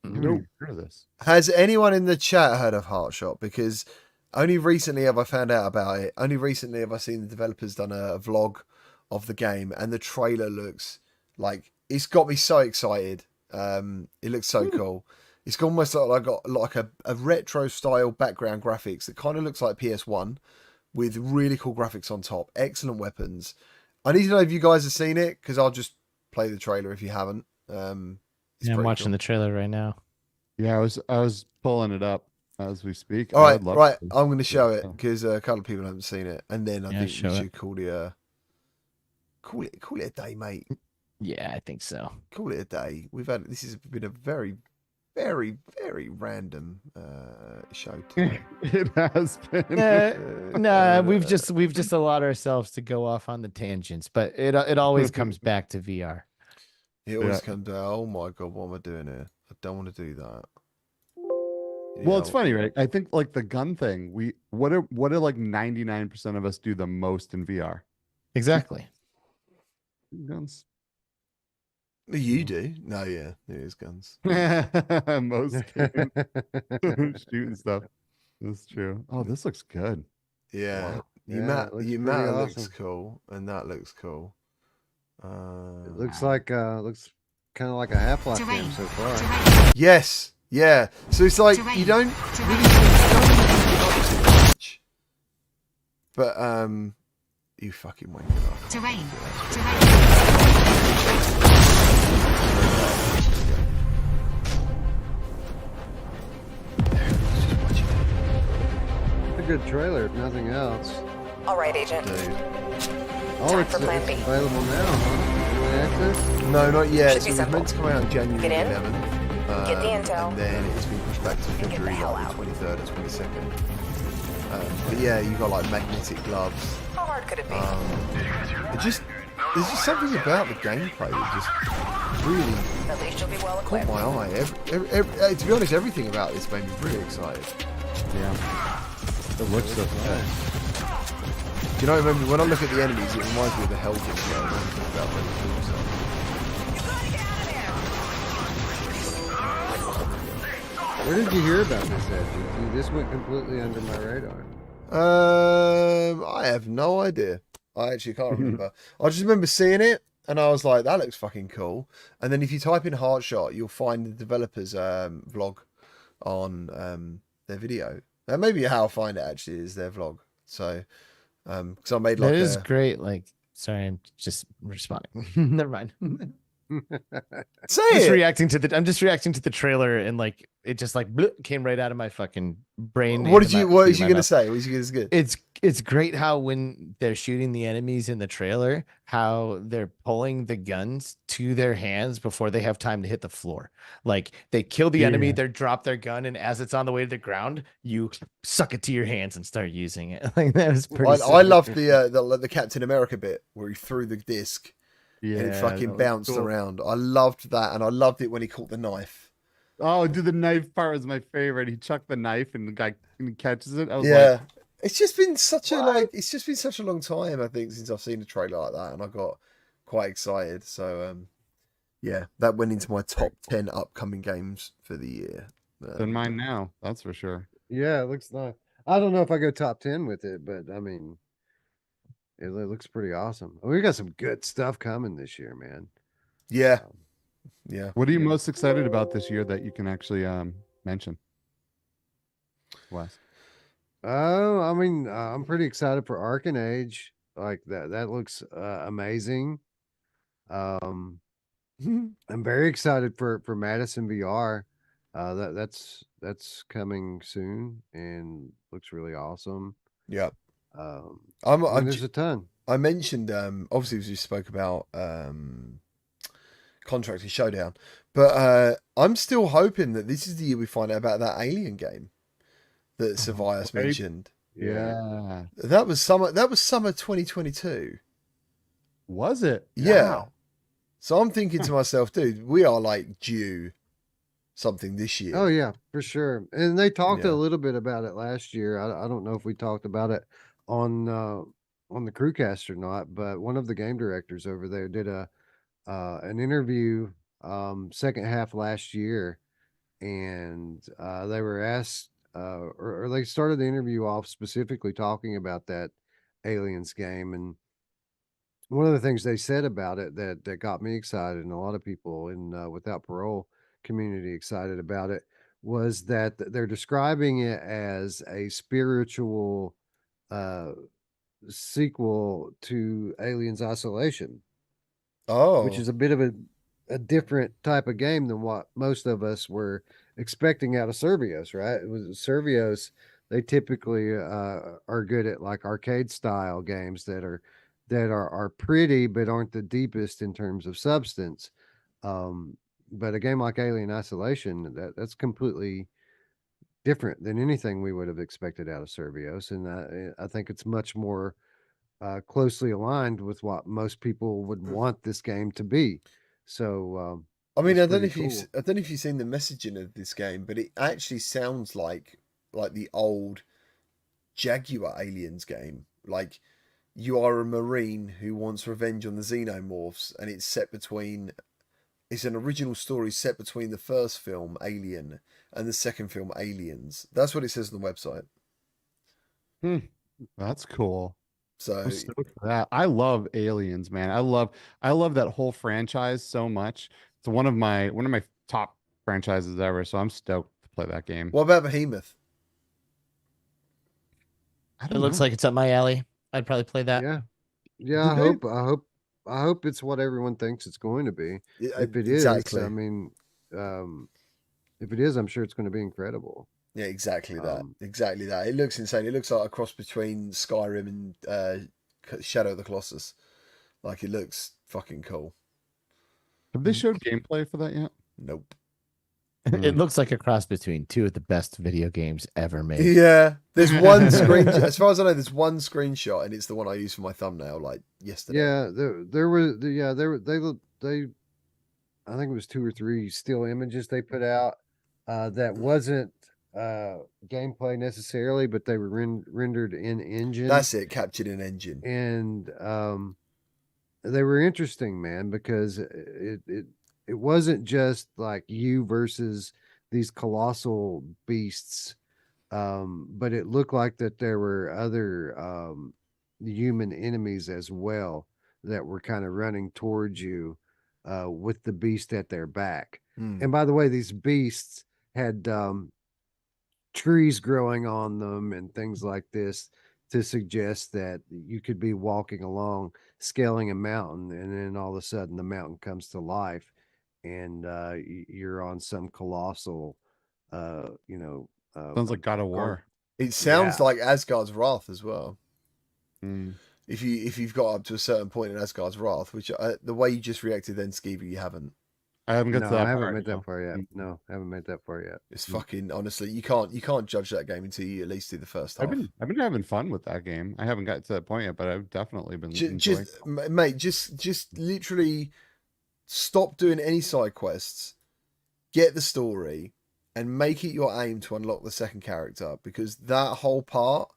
I haven't even heard of this. Has anyone in the chat heard of Heartshot? Because only recently have I found out about it. Only recently have I seen the developers done a vlog of the game, and the trailer looks like it's got me so excited. It looks so cool. It's almost like a retro style background graphics that kind of looks like PS1 with really cool graphics on top. Excellent weapons. I need to know if you guys have seen it because I'll just play the trailer if you haven't. Yeah, I'm watching the trailer right now. Yeah, I was pulling it up as we speak. All I right, would love right. to. I'm going to show it Yeah. because a couple of people haven't seen it, and then I Yeah, think show we it. should call it a day, mate. Yeah, I think so. Call it a day. This has been a very, very, very random show today. It has been. Nah, we've just allowed ourselves to go off on the tangents, but it always comes back to VR. It always Yeah. comes out, oh my god, what am I doing here? I don't want to do that. Well, it's funny, right? I think like the gun thing, what are like 99% of us do the most in VR? Exactly. Guns. You do? No, yeah, it is guns. Most games. Shooting stuff. That's true. Oh, this looks good. Yeah. Wow. Yeah, it looks Your pretty matter looks awesome. cool, and that looks cool. It looks like looks kind of like a Half-Life game so far. Yes, yeah. So it's like you don't really see much, but you fucking went up. Terrain. A good trailer, if nothing else. All right, Agent. Dude. Oh, Time it's for Plan B. available now, huh? Early access? No, not yet. Should So be it was simple. meant to come out on January Get in, 11th. get the intel, And then it's been pushed back to and get the February hell like out. the 23rd or 22nd. But yeah, you got like magnetic gloves. How hard could it be? There's just something about the gameplay that just really At least you'll be well caught equipped. my eye. To be honest, everything about this made me really excited. Yeah. It looks so good. Do you know? Remember when I look at the enemies, it reminds me of the Hell Games. When I think about them cool stuff. Where did you hear about this at, GT? This went completely under my radar. I have no idea. I actually can't remember. I just remember seeing it, and I was like, "That looks fucking cool." And then if you type in Heartshot, you'll find the developers' vlog on their video. That may be how I find it. Actually, is their vlog. So, because I made like That is great. Like, sorry, I'm just responding. Never mind. say I'm it. I'm just reacting to the trailer, and like it just like came right out of my fucking brain. What into did you? my- What into is you my gonna mouth. say? What is you gonna say? It's great how when they're shooting the enemies in the trailer, how they're pulling the guns to their hands before they have time to hit the floor. Like they kill the enemy, Yeah. they drop their gun, and as it's on the way to the ground, you suck it to your hands and start using it. Like that was pretty. I sick. loved the Captain America bit where he threw the disc Yeah, and it fucking that was bounced cool. around. I loved that, and I loved it when he caught the knife. Oh, dude, the knife part was my favorite. He chucked the knife and the guy catches it. I was Yeah, like, it's just been such it's just been such a long time, I think, since I've seen a trailer like that, and I got quite excited. So, yeah, that went into my top 10 upcoming games for the year. in mine now. That's for sure. Yeah, it looks nice. I don't know if I go top 10 with it, but I mean, it looks pretty awesome. We got some good stuff coming this year, man. Yeah, Um, yeah. What are you most excited about this year that you can actually mention? Wes. Oh, I mean, I'm pretty excited for Arcan Age. Like that looks amazing. Um, I'm very excited for Madison VR. That's coming soon and looks really awesome. Yeah. I mean, there's a ton. I mentioned obviously as we spoke about Contractor Showdown, but I'm still hoping that this is the year we find out about that Alien game that Savias right. mentioned. Yeah. That was summer 2022. Was it? Yeah. Wow. So I'm thinking to myself, dude, we are like due something this year. Oh yeah, for sure. And they talked Yeah. a little bit about it last year. I don't know if we talked about it on the CruCast or not, but one of the game directors over there did an interview second half last year, and they were asked or they started the interview off specifically talking about that Aliens game, and one of the things they said about it that got me excited, and a lot of people in Without Parole community excited about it, was that they're describing it as a spiritual uh, sequel to Aliens Isolation, Oh. which is a bit of a different type of game than what most of us were expecting out of Servios, right? It was Servios. They typically are good at like arcade style games that are pretty but aren't the deepest in terms of substance. But a game like Alien Isolation, that's completely different than anything we would have expected out of Servios, and I think it's much more closely aligned with what most people would want this game to be. So, I mean, it's I don't know pretty if cool. I don't know if you've seen the messaging of this game, but it actually sounds like the old Jaguar Aliens game. Like you are a Marine who wants revenge on the Xenomorphs, and it's an original story set between the first film Alien and the second film Aliens. That's what it says on the website. That's cool. So I'm stoked for that. I love Aliens, man. I love that whole franchise so much. It's one of my top franchises ever. So I'm stoked to play that game. what about Behemoth? I It don't looks know. like it's up my alley. I'd probably play that. Yeah. Did I hope it's what everyone thinks it's going to be. Yeah, If it is, exactly. I mean, if it is, I'm sure it's going to be incredible. Yeah, exactly that. Um, Exactly that. It looks insane. It looks like a cross between Skyrim and Shadow of the Colossus. Like it looks fucking cool. Have they showed gameplay for that yet? Nope. It looks like a cross between two of the best video games ever made. Yeah, there's one screen. As far as I know, there's one screenshot, and it's the one I used for my thumbnail, like yesterday. yeah, there were they I think it was 2 or 3 still images they put out that wasn't gameplay necessarily, but they were rendered in engine. That's it, captured in engine. And they were interesting, man, because it wasn't just like you versus these colossal beasts, but it looked like that there were other human enemies as well that were kind of running towards you with the beast at their back. Hmm. And by the way, these beasts had trees growing on them and things like this to suggest that you could be walking along scaling a mountain, and then all of a sudden the mountain comes to life, and you're on some colossal Sounds like God of War. It sounds Yeah. like Asgard's Wrath as well. Mm. If you've got up to a certain point in Asgard's Wrath, which the way you just reacted then, Skeevy, you haven't. I haven't got No, to that I haven't part, made no. that far yet. No, I haven't made that far yet. It's fucking honestly, you can't judge that game until you at least do the first half. I've been having fun with that game. I haven't got to that point yet, but I've definitely been enjoying. Mate, just literally stop doing any side quests, get the story, and make it your aim to unlock the second character, because that whole part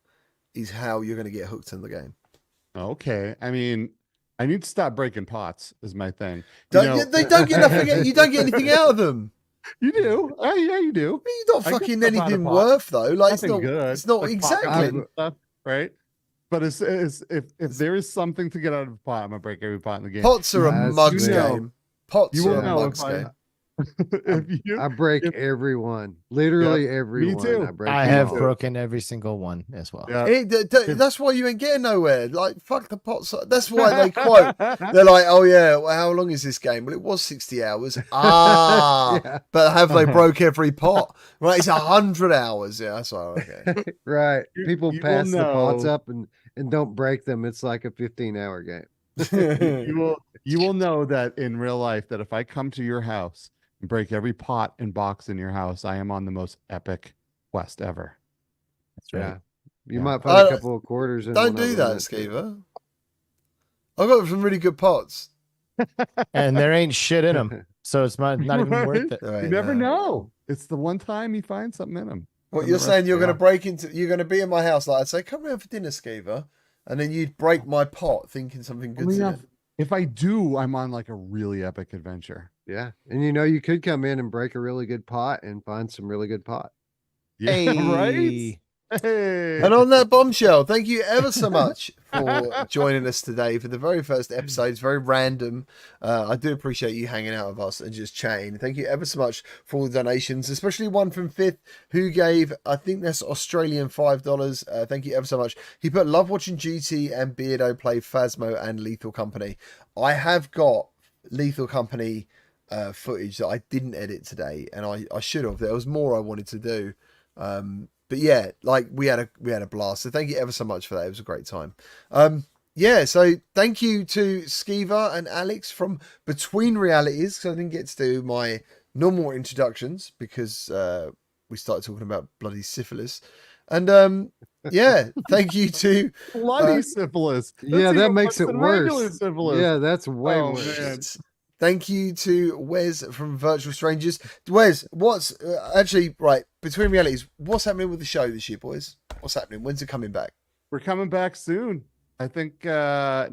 is how you're going to get hooked in the game. Okay, I mean, I need to stop breaking pots. Is my thing. They don't get nothing. You don't get anything out of them. You do. Yeah, you do. You're not I get fucking stuff out of anything pot. worth though. Like Nothing good. It's not like exactly. pockets and stuff, right? But if there is something to get out of a pot, I'm gonna break every pot in the game. Pots are a That's mugs good. game. Pots You are won't a know mugs if I- game. if you, I break if- everyone, literally everyone. too. I break I them have all. broken every single one as well. yeah. That's why you ain't getting nowhere. Like, fuck the pots. That's why they quote. They're like, oh yeah, well, how long is this game? Well, it was 60 hours. Ah, Yeah. but have they broke every pot? Right, it's 100 hours. Yeah, that's all right. Okay. Right. People you will pass the pots know. up and don't break them. It's like a 15-hour game. You will know that in real life that if I come to your house and break every pot and box in your house, I am on the most epic quest ever. That's right. Yeah. You Yeah. might find a couple of quarters in Don't one of do them that, that's it. Skeever. I've got some really good pots. And there ain't shit in them, so it's not even worth it. Right, You never know. It's the one time you find something in them. What you're saying? You're going to you're going to be in my house. Like I'd say, come around for dinner, Skeever, and then you'd break my pot, thinking something good's in it. If I do, I'm on like a really epic adventure. Yeah. And you could come in and break a really good pot and find some really good pot. Yeah, right. Hey. Hey. And on that bombshell, thank you ever so much for joining us today for the very first episode. It's very random. I do appreciate you hanging out with us and just chatting. Thank you ever so much for all the donations, especially one from Fifth who gave, I think that's Australian $5. Thank you ever so much. He put, love watching GT and Beardo play Phasmo and Lethal Company. I have got Lethal Company footage that I didn't edit today, and I should have. There was more I wanted to do. But yeah, like we had a blast. So thank you ever so much for that. It was a great time. Yeah, so thank you to Skeever and Alex from Between Realities, because I didn't get to do my normal introductions because we started talking about bloody syphilis. And yeah, thank you to Bloody syphilis. That's Yeah, that even makes worse it than regular worse. syphilis. Yeah, that's way Oh, worse. man. thank you to Wes from Virtual Strangers. Wes, what's actually right Between Realities? What's happening with the show this year, boys? What's happening? When's it coming back? We're coming back soon. I think not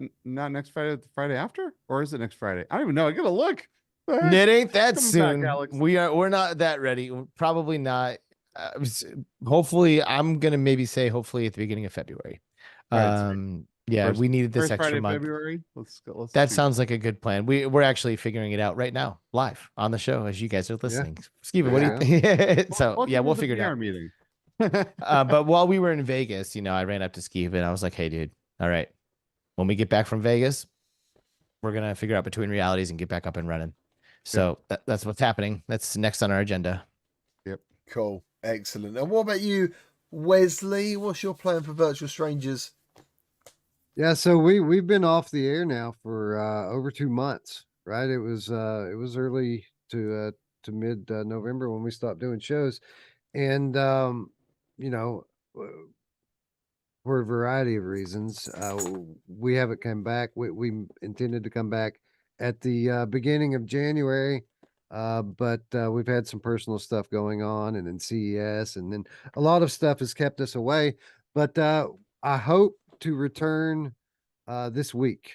next Friday, the Friday after, or is it next Friday? I don't even know. I gotta look. It ain't that Come back, soon. Alex. We're not that ready. Probably not. Hopefully, I'm gonna maybe say hopefully at the beginning of February. Right, Yeah, we needed this First extra Friday, month. February. Let's go. Let's That shoot. sounds like a good plan. We're actually figuring it out right now, live on the show as you guys are listening. Steven, what do you think? So Welcome yeah, to we'll the figure it PR out. meeting. But while we were in Vegas, I ran up to Steve and I was like, "Hey, dude, all right, when we get back from Vegas, we're gonna figure out Between Realities and get back up and running." So that's what's happening. That's next on our agenda. Cool. Excellent. And what about you, Wesley? What's your plan for Virtual Strangers? Yeah, so we've been off the air now for over 2 months, right? It was early to mid November when we stopped doing shows, and you know, for a variety of reasons, we haven't come back. We intended to come back at the beginning of January, But we've had some personal stuff going on, and then CES, and then a lot of stuff has kept us away. But I hope to return this week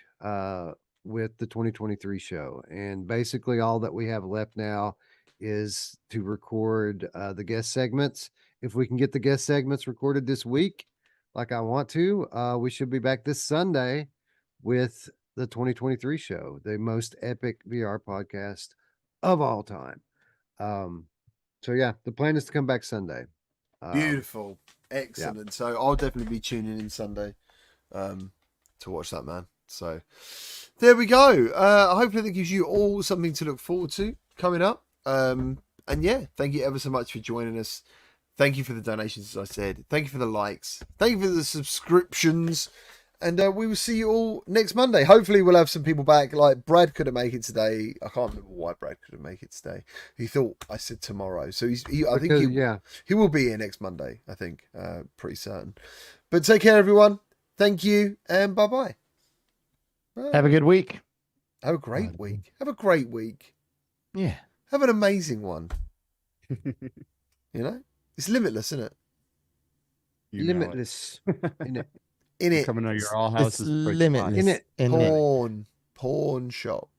with the 2023 show. And basically, all that we have left now is to record the guest segments. If we can get the guest segments recorded this week, like I want to, we should be back this Sunday with the 2023 show, the most epic VR podcast of all time. So yeah, the plan is to come back Sunday. Beautiful. Excellent. So I'll definitely be tuning in Sunday to watch that, man. So there we go. Hopefully that gives you all something to look forward to coming up. And yeah, thank you ever so much for joining us. Thank you for the donations, as I said. Thank you for the likes. Thank you for the subscriptions. And we will see you all next Monday. Hopefully we'll have some people back. Like Brad couldn't make it today. I can't remember why Brad couldn't make it today. He thought I said tomorrow. So I think he will be here next Monday, I think. Pretty certain. But take care, everyone. Thank you, and bye-bye. Have a good week. Have a great week. Have a great week. Yeah. Have an amazing one. You know? It's limitless, isn't it? You know it. Limitless. In it. In it. Coming to your all houses. Limitless. In it. Porn shop.